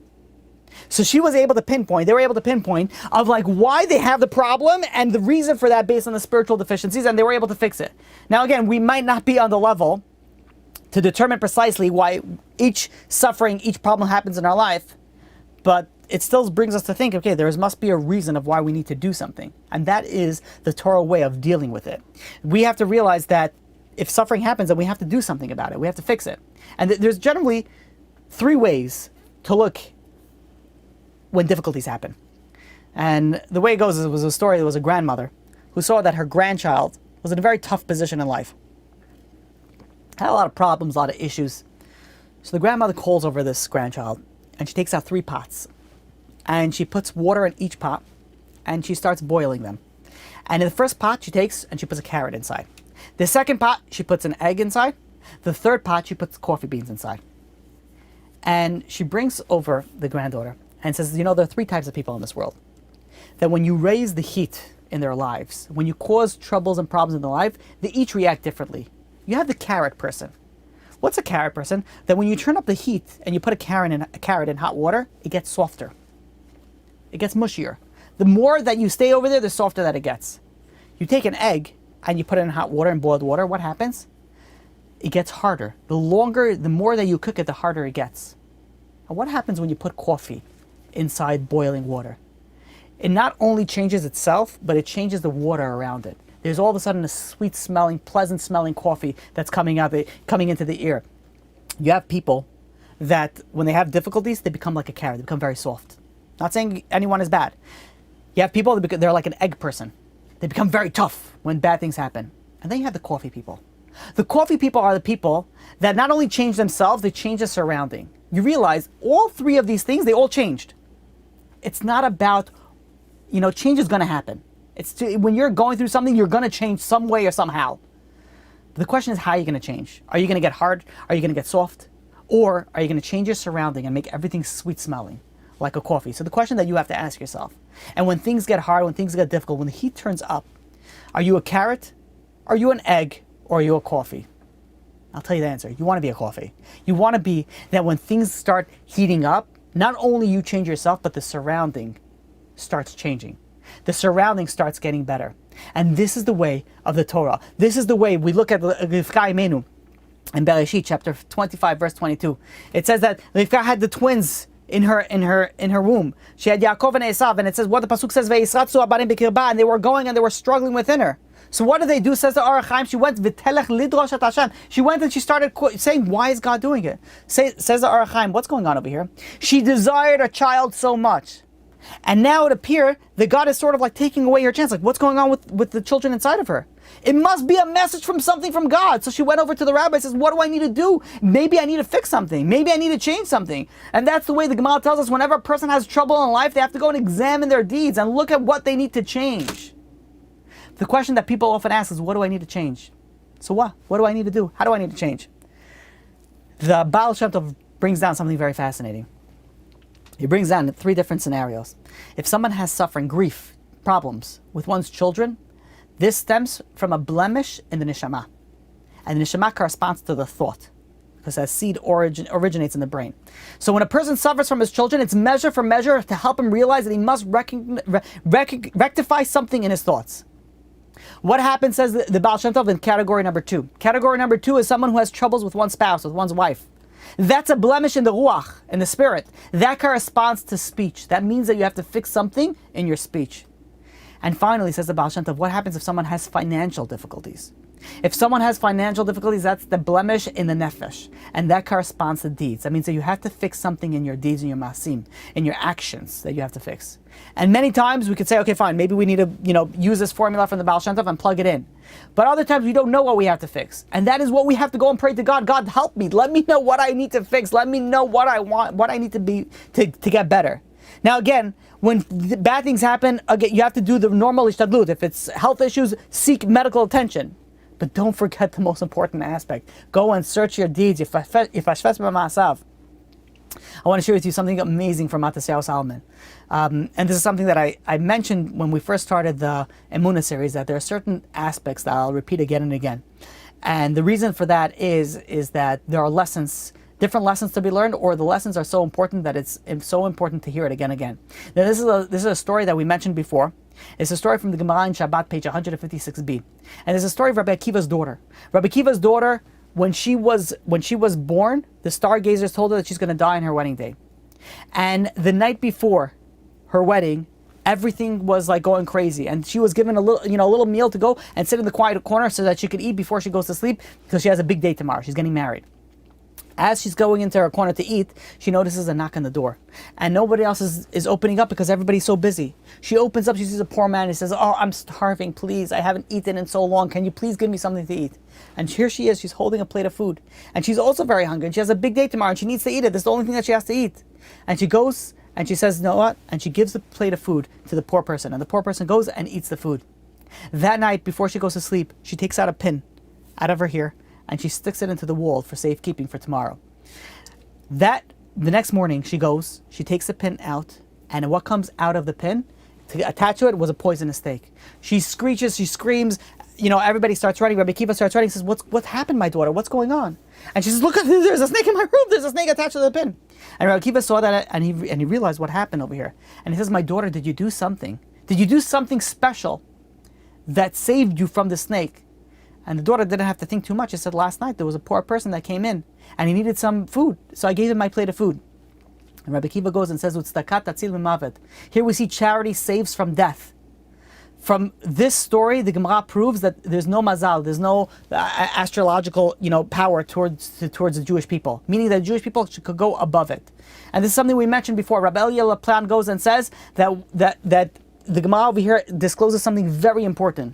So she was able to pinpoint, they were able to pinpoint of like why they have the problem and the reason for that based on the spiritual deficiencies, and they were able to fix it. Now again, we might not be on the level to determine precisely why each suffering, each problem happens in our life, but it still brings us to think, okay, there must be a reason of why we need to do something. And that is the Torah way of dealing with it. We have to realize that if suffering happens, then we have to do something about it. We have to fix it. And there's generally 3 ways to look when difficulties happen. And the way it goes is, it was a story, there was a grandmother who saw that her grandchild was in a very tough position in life. Had a lot of problems, a lot of issues. So the grandmother calls over this grandchild and she takes out 3 pots. And she puts water in each pot and she starts boiling them. And in the first pot she takes and she puts a carrot inside. The second pot she puts an egg inside. The third pot she puts coffee beans inside. And she brings over the granddaughter and says, you know, there are 3 types of people in this world. That when you raise the heat in their lives, when you cause troubles and problems in their life, they each react differently. You have the carrot person. What's a carrot person? That when you turn up the heat and you put a carrot in hot water, it gets softer. It gets mushier. The more that you stay over there, the softer that it gets. You take an egg and you put it in hot water and boiled water, what happens? It gets harder. The more that you cook it, the harder it gets. And what happens when you put coffee inside boiling water? It not only changes itself, but it changes the water around it. There's all of a sudden a sweet smelling, pleasant smelling coffee that's coming into the ear. You have people that when they have difficulties, they become like a carrot. They become very soft. Not saying anyone is bad. You have people that they're like an egg person. They become very tough when bad things happen. And then you have the coffee people. The coffee people are the people that not only change themselves, they change the surrounding. You realize all 3 of these things, they all changed. It's not about, change is going to happen. When you're going through something, you're going to change some way or somehow. But the question is, how are you going to change? Are you going to get hard? Are you going to get soft? Or are you going to change your surrounding and make everything sweet smelling, like a coffee? So the question that you have to ask yourself, and when things get hard, when things get difficult, when the heat turns up, are you a carrot? Are you an egg? Or are you a coffee? I'll tell you the answer. You want to be a coffee. You want to be that when things start heating up, not only you change yourself, but the surrounding starts changing. The surrounding starts getting better. And this is the way of the Torah. This is the way we look at Rivka Emunah in Bereshit chapter 25 verse 22. It says that Rivka had the twins in her womb. She had Yaakov and Esav, and it says what the pasuk says, Ve'isratzu abarim b'kirba, and they were going and they were struggling within her. So what did they do? Says the Orach Chaim, she went v'telech lidrosh et Hashem. She went and she started saying, why is God doing it? Says the Orach Chaim, what's going on over here? She desired a child so much. And now it appears that God is sort of like taking away her chance. Like, what's going on with the children inside of her? It must be a message from something from God. So she went over to the rabbi and says, what do I need to do? Maybe I need to fix something. Maybe I need to change something. And that's the way the Gemara tells us, whenever a person has trouble in life, they have to go and examine their deeds and look at what they need to change. The question that people often ask is, what do I need to change? So what? What do I need to do? How do I need to change? The Baal Shem Tov brings down something very fascinating. He brings down 3 different scenarios. If someone has suffering, grief, problems with one's children, this stems from a blemish in the neshama. And the neshama corresponds to the thought, because as seed originates in the brain. So when a person suffers from his children, it's measure for measure to help him realize that he must rectify something in his thoughts. What happens, says the Baal Shem Tov, in category number 2. Category number 2 is someone who has troubles with one's spouse, with one's wife. That's a blemish in the ruach, in the spirit. That corresponds to speech. That means that you have to fix something in your speech. And finally, says the Baal Shem Tov, what happens if someone has financial difficulties? If someone has financial difficulties, that's the blemish in the nefesh. And that corresponds to deeds. That means that you have to fix something in your deeds, in your masim, in your actions that you have to fix. And many times we could say, okay, fine, maybe we need to, use this formula from the Baal Shem Tov and plug it in. But other times we don't know what we have to fix. And that is what we have to go and pray to God. God, help me. Let me know what I need to fix. Let me know what I want, what I need to be to get better. Now again, when bad things happen, again, you have to do the normal ishtadlut. If it's health issues, seek medical attention. But don't forget the most important aspect. Go and search your deeds. I want to share with you something amazing from Matisyahu Salomon. And this is something that I mentioned when we first started the Emunah series, that there are certain aspects that I'll repeat again and again. And the reason for that is that there are lessons different lessons to be learned, or the lessons are so important that it's so important to hear it again and again. Now, this is a story that we mentioned before. It's a story from the Gemara in Shabbat, page 156b. And it's a story of Rabbi Akiva's daughter. Rabbi Akiva's daughter, when she was born, the stargazers told her that she's going to die on her wedding day. And the night before her wedding, everything was like going crazy, and she was given a little meal to go and sit in the quiet corner so that she could eat before she goes to sleep, because she has a big day tomorrow. She's getting married. As she's going into her corner to eat, she notices a knock on the door. And nobody else is opening up because everybody's so busy. She opens up, she sees a poor man. He says, "Oh, I'm starving, please. I haven't eaten in so long. Can you please give me something to eat?" And here she is, she's holding a plate of food. And she's also very hungry, and she has a big day tomorrow, and she needs to eat it. This is the only thing that she has to eat. And she goes, and she says, "You know what?" And she gives the plate of food to the poor person. And the poor person goes and eats the food. That night, before she goes to sleep, she takes out a pin out of her hair, and she sticks it into the wall for safekeeping for tomorrow. The next morning, she goes, she takes the pin out, and what comes out of the pin, to attach to it, was a poisonous snake. She screeches, she screams, everybody starts running. Rabbi Akiva starts running, says, what happened, my daughter? What's going on? And she says, "Look, there's a snake in my room. There's a snake attached to the pin." And Rabbi Akiva saw that, and he realized what happened over here. And he says, "My daughter, did you do something? Did you do something special that saved you from the snake?" And the daughter didn't have to think too much. She said, "Last night there was a poor person that came in, and he needed some food, so I gave him my plate of food." And Rabbi Akiva goes and says, "Utzdakat tatzil mimavet." Here we see charity saves from death. From this story, the Gemara proves that there's no mazal, there's no astrological, power towards the Jewish people, meaning that Jewish people could go above it. And this is something we mentioned before. Rabbi Eliezer Laplan goes and says that the Gemara over here discloses something very important,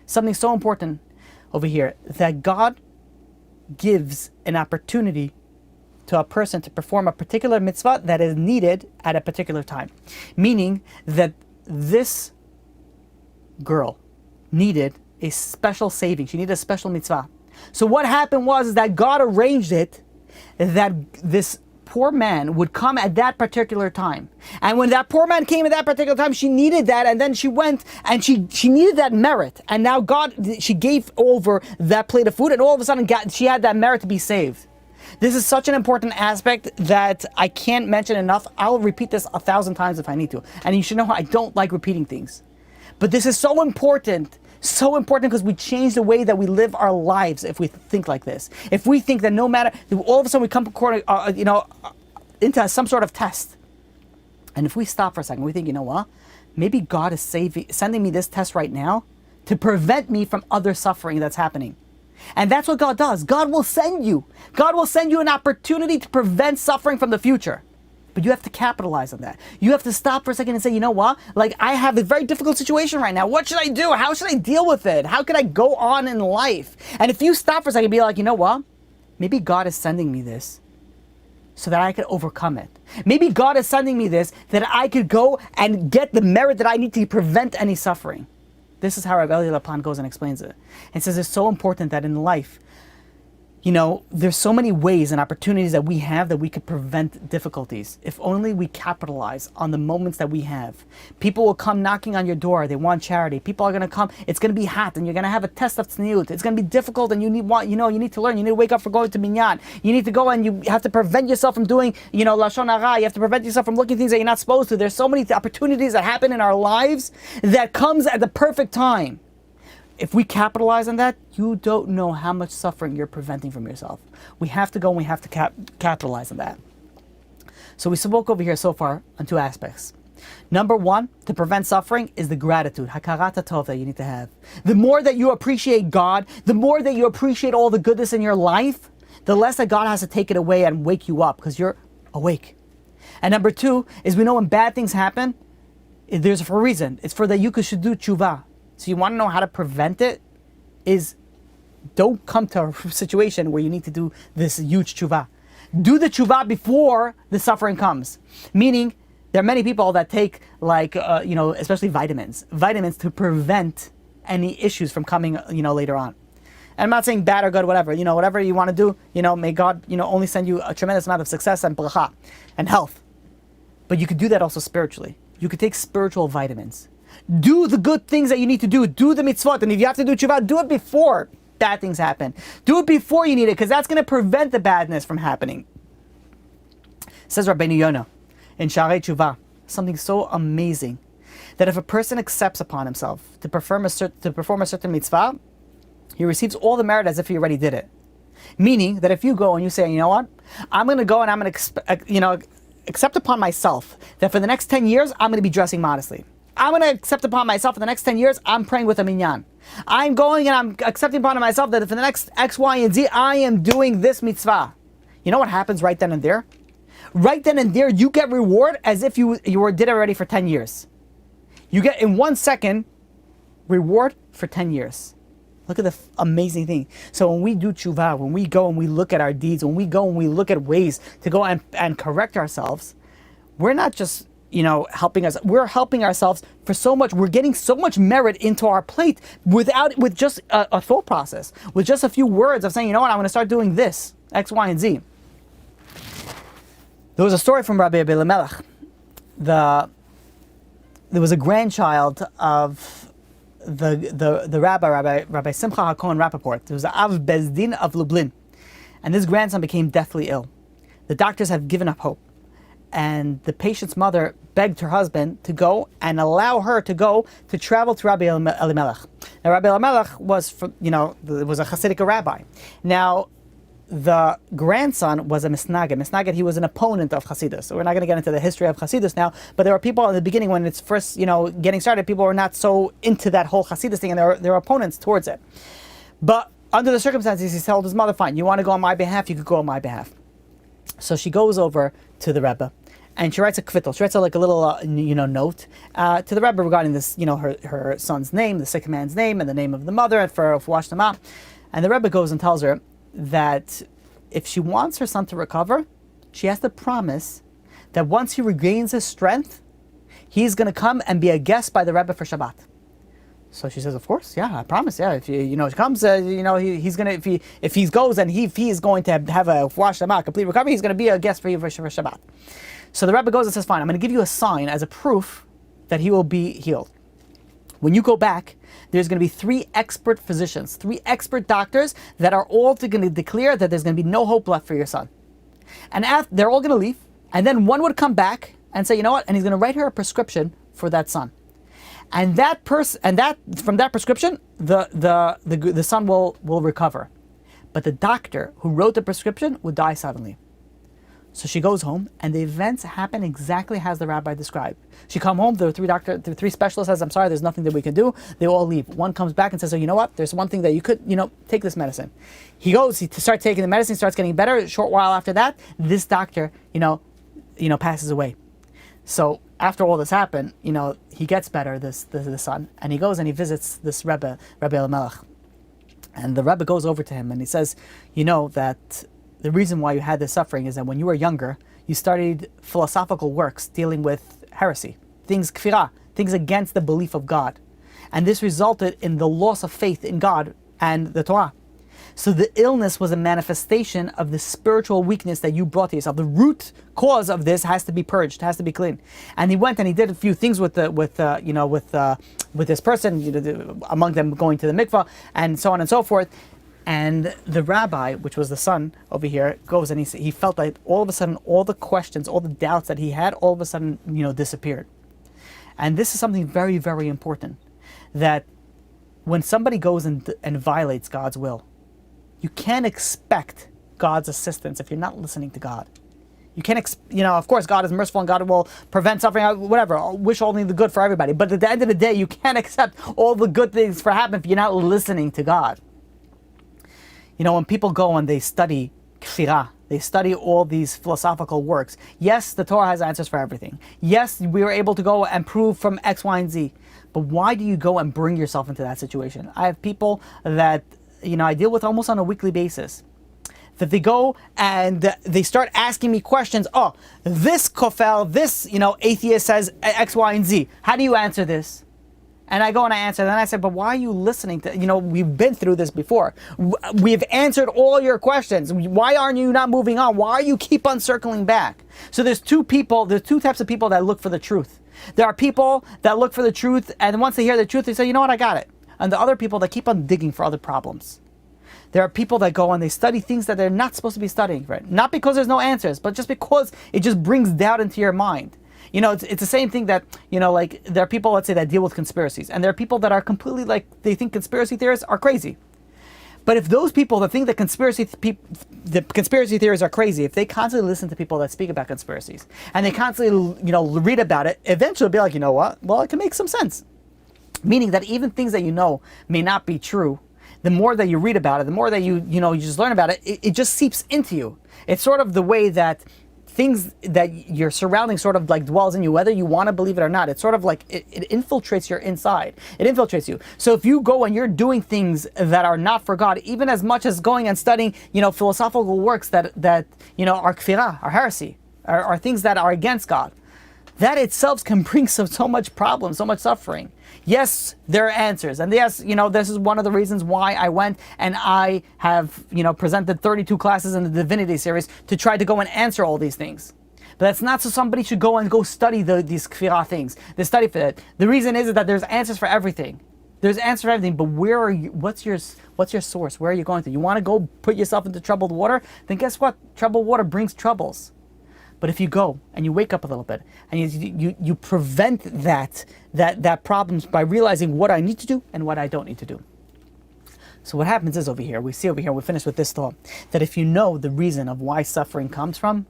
something so important over here, that God gives an opportunity to a person to perform a particular mitzvah that is needed at a particular time. Meaning that this girl needed a special saving. She needed a special mitzvah. So what happened was that God arranged it that this poor man would come at that particular time. And when that poor man came at that particular time, she needed that, and then she went and she needed that merit. And now she gave over that plate of food, and all of a sudden she had that merit to be saved. This is such an important aspect that I can't mention enough. I'll repeat this 1,000 times if I need to. And you should know I don't like repeating things. But this is so important because we change the way that we live our lives if we think like this. If we think that no matter, all of a sudden we come into some sort of test. And if we stop for a second, we think, maybe God is sending me this test right now to prevent me from other suffering that's happening. And that's what God does. God will send you an opportunity to prevent suffering from the future. But you have to capitalize on that. You have to stop for a second and say, I have a very difficult situation right now. What should I do? How should I deal with it? How can I go on in life? And if you stop for a second and be like, maybe God is sending me this so that I could overcome it. Maybe God is sending me this that I could go and get the merit that I need to prevent any suffering. This is how Rabbi Eliezer Laplan goes and explains it. And says it's so important that in life, there's so many ways and opportunities that we have that we could prevent difficulties. If only we capitalize on the moments that we have. People will come knocking on your door. They want charity. People are going to come. It's going to be hot, and you're going to have a test of tzniut. It's going to be difficult, and you need to learn. You need to wake up for going to minyan. You need to go and you have to prevent yourself from doing, lashon hara. You have to prevent yourself from looking at things that you're not supposed to. There's so many opportunities that happen in our lives that comes at the perfect time. If we capitalize on that, you don't know how much suffering you're preventing from yourself. We have to go and we have to capitalize on that. So we spoke over here so far on two aspects. Number one, to prevent suffering, is the gratitude, hakarat hatov, that you need to have. The more that you appreciate God, the more that you appreciate all the goodness in your life, the less that God has to take it away and wake you up because you're awake. And number two is, we know when bad things happen, there's for a reason. It's for that you should do tshuva. So you want to know how to prevent it, is don't come to a situation where you need to do this huge tshuva. Do the tshuva before the suffering comes. Meaning, there are many people that take especially vitamins to prevent any issues from coming, later on. And I'm not saying bad or good, whatever. Whatever you want to do, may God, only send you a tremendous amount of success and bracha and health. But you could do that also spiritually. You could take spiritual vitamins. Do the good things that you need to do. Do the mitzvot. And if you have to do tshuva, do it before bad things happen. Do it before you need it, because that's going to prevent the badness from happening. Says Rabbeinu Yonah in Sharei Tshuva, something so amazing, that if a person accepts upon himself to perform a certain mitzvah, he receives all the merit as if he already did it. Meaning that if you go and you say, you know what, I'm going to go and I'm going to accept upon myself that for the next 10 years, I'm going to be dressing modestly. I'm going to accept upon myself for the next 10 years, I'm praying with a minyan. I'm going and I'm accepting upon myself that for the next X, Y, and Z, I am doing this mitzvah. You know what happens right then and there? Right then and there, you get reward as if you did it already for 10 years. You get in 1 second reward for 10 years. Look at the amazing thing. So when we do tshuva, when we go and we look at our deeds, when we go and we look at ways to go and correct ourselves, we're not just helping us. We're helping ourselves for so much. We're getting so much merit into our plate with just a thought process, with just a few words of saying, you know what, I'm going to start doing this, X, Y, and Z. There was a story from Rabbi Elimelech. There was a grandchild of the Rabbi Simcha HaKohen Rappaport. There was the Av Bezdin of Lublin, and this grandson became deathly ill. The doctors have given up hope. And the patient's mother begged her husband to go and allow her to go to travel to Rabbi Elimelech. Now, Rabbi Elimelech was a Hasidic rabbi. Now, the grandson was a Misnagid. Misnagid, he was an opponent of Hasidus. So we're not going to get into the history of Hasidus now, but there were people in the beginning when it's first, getting started, people were not so into that whole Hasidus thing, and there were opponents towards it. But under the circumstances, he told his mother, fine, you want to go on my behalf, you could go on my behalf. So she goes over to the Rebbe, and she writes a kvittel. She writes a little, note to the Rebbe regarding this, her son's name, the sick man's name, and the name of the mother, and for wash them out. And the Rebbe goes and tells her that if she wants her son to recover, she has to promise that once he regains his strength, he's going to come and be a guest by the Rebbe for Shabbat. So she says, of course, yeah, I promise, yeah. If he comes, he's gonna if he goes and he is going to have a wash Shabbat, complete recovery, he's going to be a guest for you for Shabbat. So the Rebbe goes and says, fine, I'm going to give you a sign as a proof that he will be healed. When you go back, there's going to be 3 expert physicians, 3 expert doctors that are all going to declare that there's going to be no hope left for your son. And they're all going to leave, and then one would come back and say, you know what? And he's going to write her a prescription for that son. And from that prescription, the son will recover. But the doctor who wrote the prescription would die suddenly. So she goes home, and the events happen exactly as the rabbi described. She come home, the 3 specialists says, I'm sorry, there's nothing that we can do. They all leave. One comes back and says, oh, you know what? There's one thing that you could, take this medicine. He goes, he starts taking the medicine, starts getting better. A short while after that, this doctor, passes away. So after all this happened, he gets better, the son, and he goes and he visits this Rabbi Elimelech. And the Rebbe goes over to him and he says, that the reason why you had this suffering is that when you were younger, you studied philosophical works dealing with heresy, things kfirah, things against the belief of God. And this resulted in the loss of faith in God and the Torah. So the illness was a manifestation of the spiritual weakness that you brought to yourself. The root cause of this has to be purged, has to be clean. And he went and he did a few things with this person, among them going to the mikvah and so on and so forth. And the rabbi, which was the son over here, goes and he felt like all of a sudden all the questions, all the doubts that he had, all of a sudden disappeared. And this is something very, very important, that when somebody goes and violates God's will, you can't expect God's assistance if you're not listening to God. You can't, of course, God is merciful and God will prevent suffering, whatever, wish only the good for everybody. But at the end of the day, you can't accept all the good things for happen if you're not listening to God. When people go and they study kfirah, they study all these philosophical works. Yes, the Torah has answers for everything. Yes, we were able to go and prove from X, Y, and Z. But why do you go and bring yourself into that situation? I have people that I deal with almost on a weekly basis, that they go and they start asking me questions. Oh, this kofel, this atheist says X, Y, and Z. How do you answer this? And I go and I answer. Then I said, but why are you listening to, we've been through this before. We've answered all your questions. Why aren't you not moving on? Why you keep on circling back? So there's 2 types of people that look for the truth. There are people that look for the truth, and once they hear the truth, they say, you know what, I got it. And the other people that keep on digging for other problems. There are people that go and they study things that they're not supposed to be studying, right? Not because there's no answers, but just because it just brings doubt into your mind. It's the same thing that, like there are people, let's say, that deal with conspiracies. And there are people that are completely they think conspiracy theorists are crazy. But if those people that think that the conspiracy theories are crazy, if they constantly listen to people that speak about conspiracies and they constantly, read about it, eventually they'll be like, you know what? Well, it can make some sense. Meaning that even things that may not be true, the more that you read about it, the more that you just learn about it, it just seeps into you. It's sort of the way that things that your surrounding sort of like dwells in you, whether you want to believe it or not. It's sort of like it infiltrates your inside. It infiltrates you. So if you go and you're doing things that are not for God, even as much as going and studying, philosophical works that are kfirah, are heresy, are things that are against God, that itself can bring so much problem, so much suffering. Yes, there are answers. And yes, this is one of the reasons why I went and I have, presented 32 classes in the Divinity series to try to go and answer all these things. But that's not so somebody should go and study these kfirah things. They study for it. The reason is that there's answers for everything. There's answers for everything, but where are you? What's your source? Where are you going to? You want to go put yourself into troubled water? Then guess what? Troubled water brings troubles. But if you go and you wake up a little bit and you prevent that problems by realizing what I need to do and what I don't need to do. So what happens is we finish with this thought, that if you know the reason of why suffering comes from,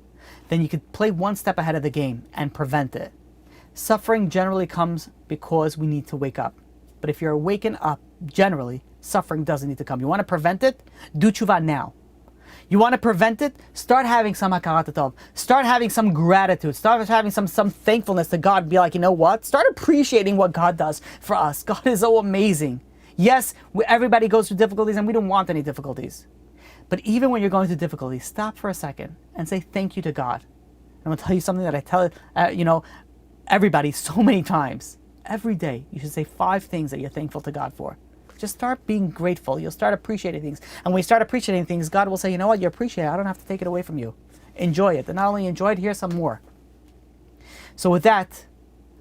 then you could play one step ahead of the game and prevent it. Suffering generally comes because we need to wake up. But if you're waking up, generally, suffering doesn't need to come. You want to prevent it? Do tshuva now. You want to prevent it? Start having some hakarat tov. Start having some gratitude. Start having some thankfulness to God. Be like, you know what? Start appreciating what God does for us. God is so amazing. Yes, everybody goes through difficulties and we don't want any difficulties. But even when you're going through difficulties, stop for a second and say thank you to God. I'm going to tell you something that I tell everybody so many times. Every day, you should say 5 things that you're thankful to God for. Just start being grateful. You'll start appreciating things. And when you start appreciating things, God will say, you know what, you appreciate it. I don't have to take it away from you. Enjoy it. And not only enjoy it, here's some more. So with that,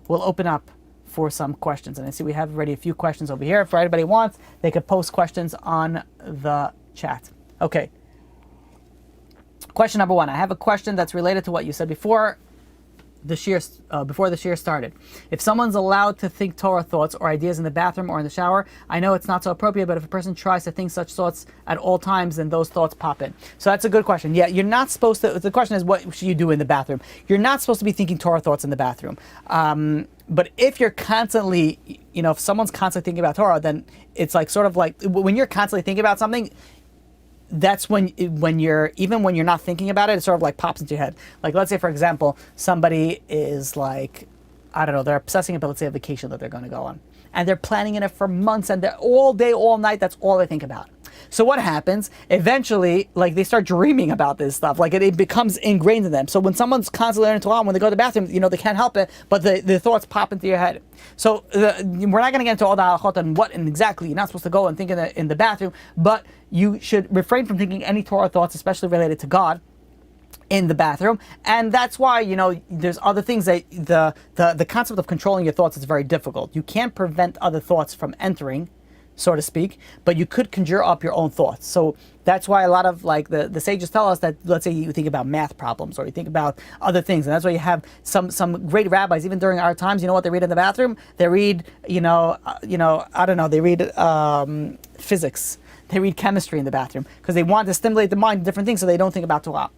we'll open up for some questions. And I see we have already a few questions over here. If anybody wants, they could post questions on the chat. Okay. Question number 1. I have a question that's related to what you said before the shiur started. If someone's allowed to think Torah thoughts or ideas in the bathroom or in the shower, I know it's not so appropriate, but if a person tries to think such thoughts at all times, then those thoughts pop in. So that's a good question. Yeah, you're not supposed to, the question is, what should you do in the bathroom? You're not supposed to be thinking Torah thoughts in the bathroom. But if you're constantly, if someone's constantly thinking about Torah, then it's like sort of like, when you're constantly thinking about something, that's when you're not thinking about it, it sort of like pops into your head. Like, let's say, for example, somebody is like, I don't know, they're obsessing about, let's say, a vacation that they're going to go on. And they're planning it for months, and they're all day, all night, that's all they think about. So what happens? Eventually, like, they start dreaming about this stuff. Like, it becomes ingrained in them. So when someone's constantly learning Torah, when they go to the bathroom, they can't help it, but the thoughts pop into your head. So we're not going to get into all the halachot and what and exactly you're not supposed to go and think in the bathroom, but you should refrain from thinking any Torah thoughts, especially related to God, in the bathroom. And that's why, there's other things that the concept of controlling your thoughts is very difficult. You can't prevent other thoughts from entering, so to speak, but you could conjure up your own thoughts. So that's why a lot of the sages tell us that, let's say you think about math problems or you think about other things, and that's why you have some great rabbis, even during our times, you know what they read in the bathroom? They read, I don't know, they read physics, they read chemistry in the bathroom, because they want to stimulate the mind to different things so they don't think about Torah.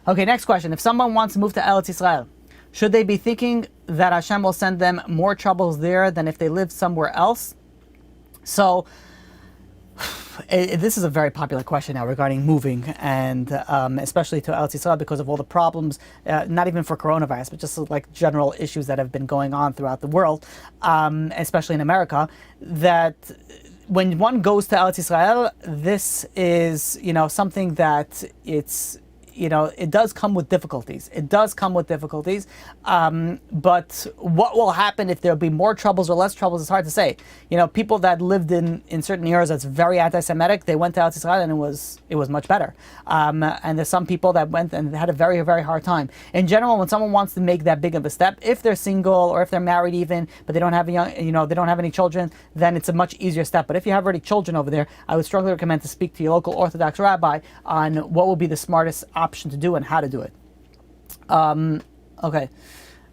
Okay, next question. If someone wants to move to Eretz Yisrael, should they be thinking that Hashem will send them more troubles there than if they lived somewhere else? So, this is a very popular question now regarding moving, and especially to Eretz Yisrael, because of all the problems, not even for coronavirus, but just like general issues that have been going on throughout the world, especially in America, that when one goes to Eretz Yisrael, this is, something that it's it does come with difficulties. It does come with difficulties. But what will happen if there'll be more troubles or less troubles is hard to say. People that lived in certain areas that's very anti-Semitic, they went to Eretz Yisrael and it was much better. And there's some people that went and had a very, very hard time. In general, when someone wants to make that big of a step, if they're single or if they're married even, but they don't have they don't have any children, then it's a much easier step. But if you have already children over there, I would strongly recommend to speak to your local Orthodox rabbi on what will be the smartest option to do and how to do it. Okay.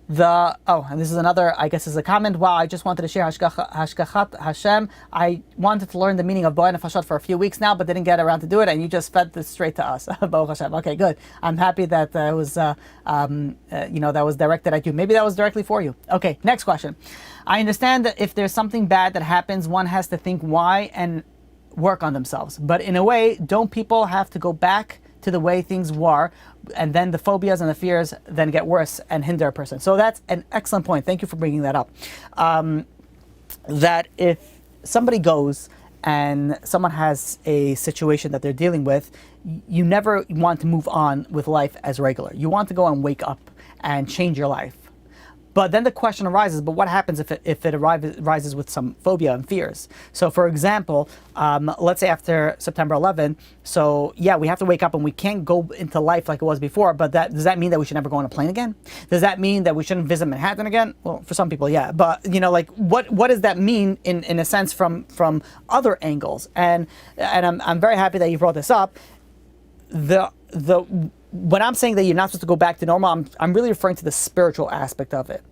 And this is another, I guess, is a comment. Wow, I just wanted to share Hashgachat Hashem. I wanted to learn the meaning of Bo'en Nefashot for a few weeks now, but didn't get around to do it, and you just fed this straight to us. Baruch Hashem. Okay, good. I'm happy that it was, that was directed at you. Maybe that was directly for you. Okay, next question. I understand that if there's something bad that happens, one has to think why and work on themselves. But in a way, don't people have to go back to the way things were, and then the phobias and the fears then get worse and hinder a person? So that's an excellent point. Thank you for bringing that up. That if somebody goes and someone has a situation that they're dealing with, you never want to move on with life as regular. You want to go and wake up and change your life. But then the question arises, but what happens if it arises with some phobia and fears? So for example, let's say after September 11, so yeah, we have to wake up and we can't go into life like it was before, but does that mean that we should never go on a plane again? Does that mean that we shouldn't visit Manhattan again? Well, for some people, yeah. But what does that mean in a sense from other angles? And I'm very happy that you brought this up. When I'm saying that you're not supposed to go back to normal, I'm really referring to the spiritual aspect of it.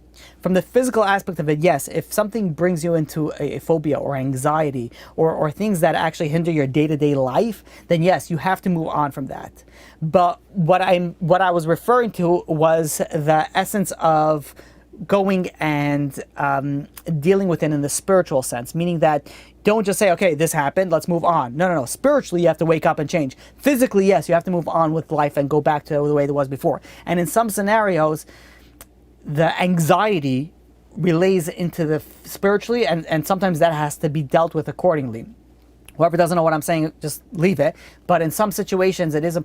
From the physical aspect of it, yes, if something brings you into a phobia or anxiety or things that actually hinder your day-to-day life, then yes, you have to move on from that. But what I was referring to was the essence of going and dealing with it in the spiritual sense, meaning that don't just say, okay, this happened, let's move on. No. Spiritually, you have to wake up and change. Physically, yes, you have to move on with life and go back to the way it was before. And in some scenarios, the anxiety relays into the spiritually, and sometimes that has to be dealt with accordingly. Whoever doesn't know what I'm saying, just leave it. But in some situations, it is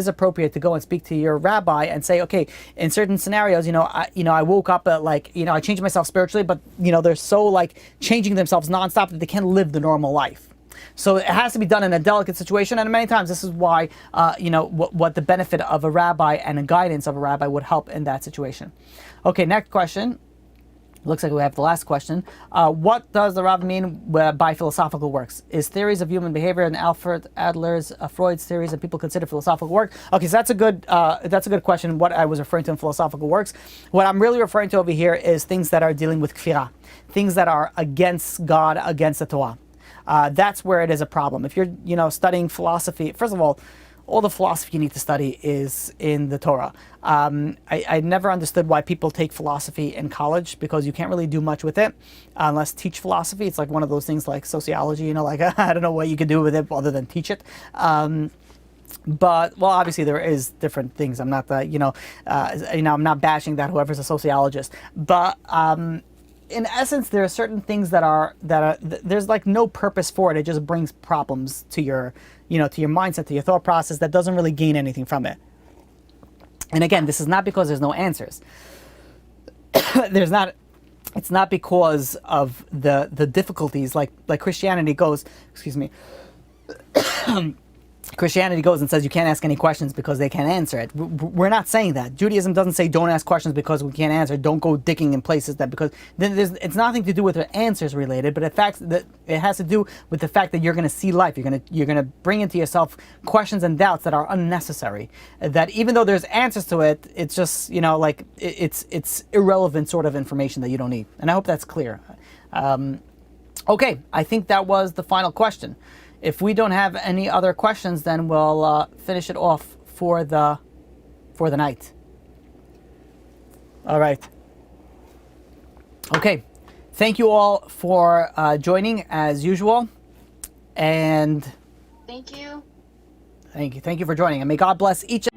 appropriate to go and speak to your rabbi and say, okay, in certain scenarios, I woke up at I changed myself spiritually, but they're so changing themselves nonstop that they can't live the normal life. So it has to be done in a delicate situation, and many times this is why what the benefit of a rabbi and a guidance of a rabbi would help in that situation. Okay, next question. Looks like we have the last question. What does the Rav mean by philosophical works? Is theories of human behavior and Alfred Adler's Freud's theories that people consider philosophical work? Okay, so that's a good question. What I was referring to in philosophical works, what I'm really referring to over here is things that are dealing with kfirah, things that are against God, against the Torah. That's where it is a problem. If you're studying philosophy, first of all the philosophy you need to study is in the Torah. I never understood why people take philosophy in college, because you can't really do much with it unless teach philosophy. It's like one of those things like sociology, I don't know what you could do with it other than teach it. But obviously there is different things. I'm not I'm not bashing that whoever's a sociologist, but in essence, there are certain things that are there's no purpose for it. It just brings problems to your to your mindset, to your thought process, that doesn't really gain anything from it. And again, this is not because there's no answers. It's not because of the difficulties like Christianity goes. Excuse me. Christianity goes and says you can't ask any questions because they can't answer it. We're not saying that. Judaism doesn't say don't ask questions because we can't answer. Don't go digging in places because then it's nothing to do with the answers related, but the fact that it has to do with the fact that you're going to see life. You're going to bring into yourself questions and doubts that are unnecessary. That even though there's answers to it, it's just it's irrelevant sort of information that you don't need. And I hope that's clear. Okay, I think that was the final question. If we don't have any other questions, then we'll finish it off for the night. All right. Okay. Thank you all for joining as usual, and thank you. Thank you for joining, and may God bless each.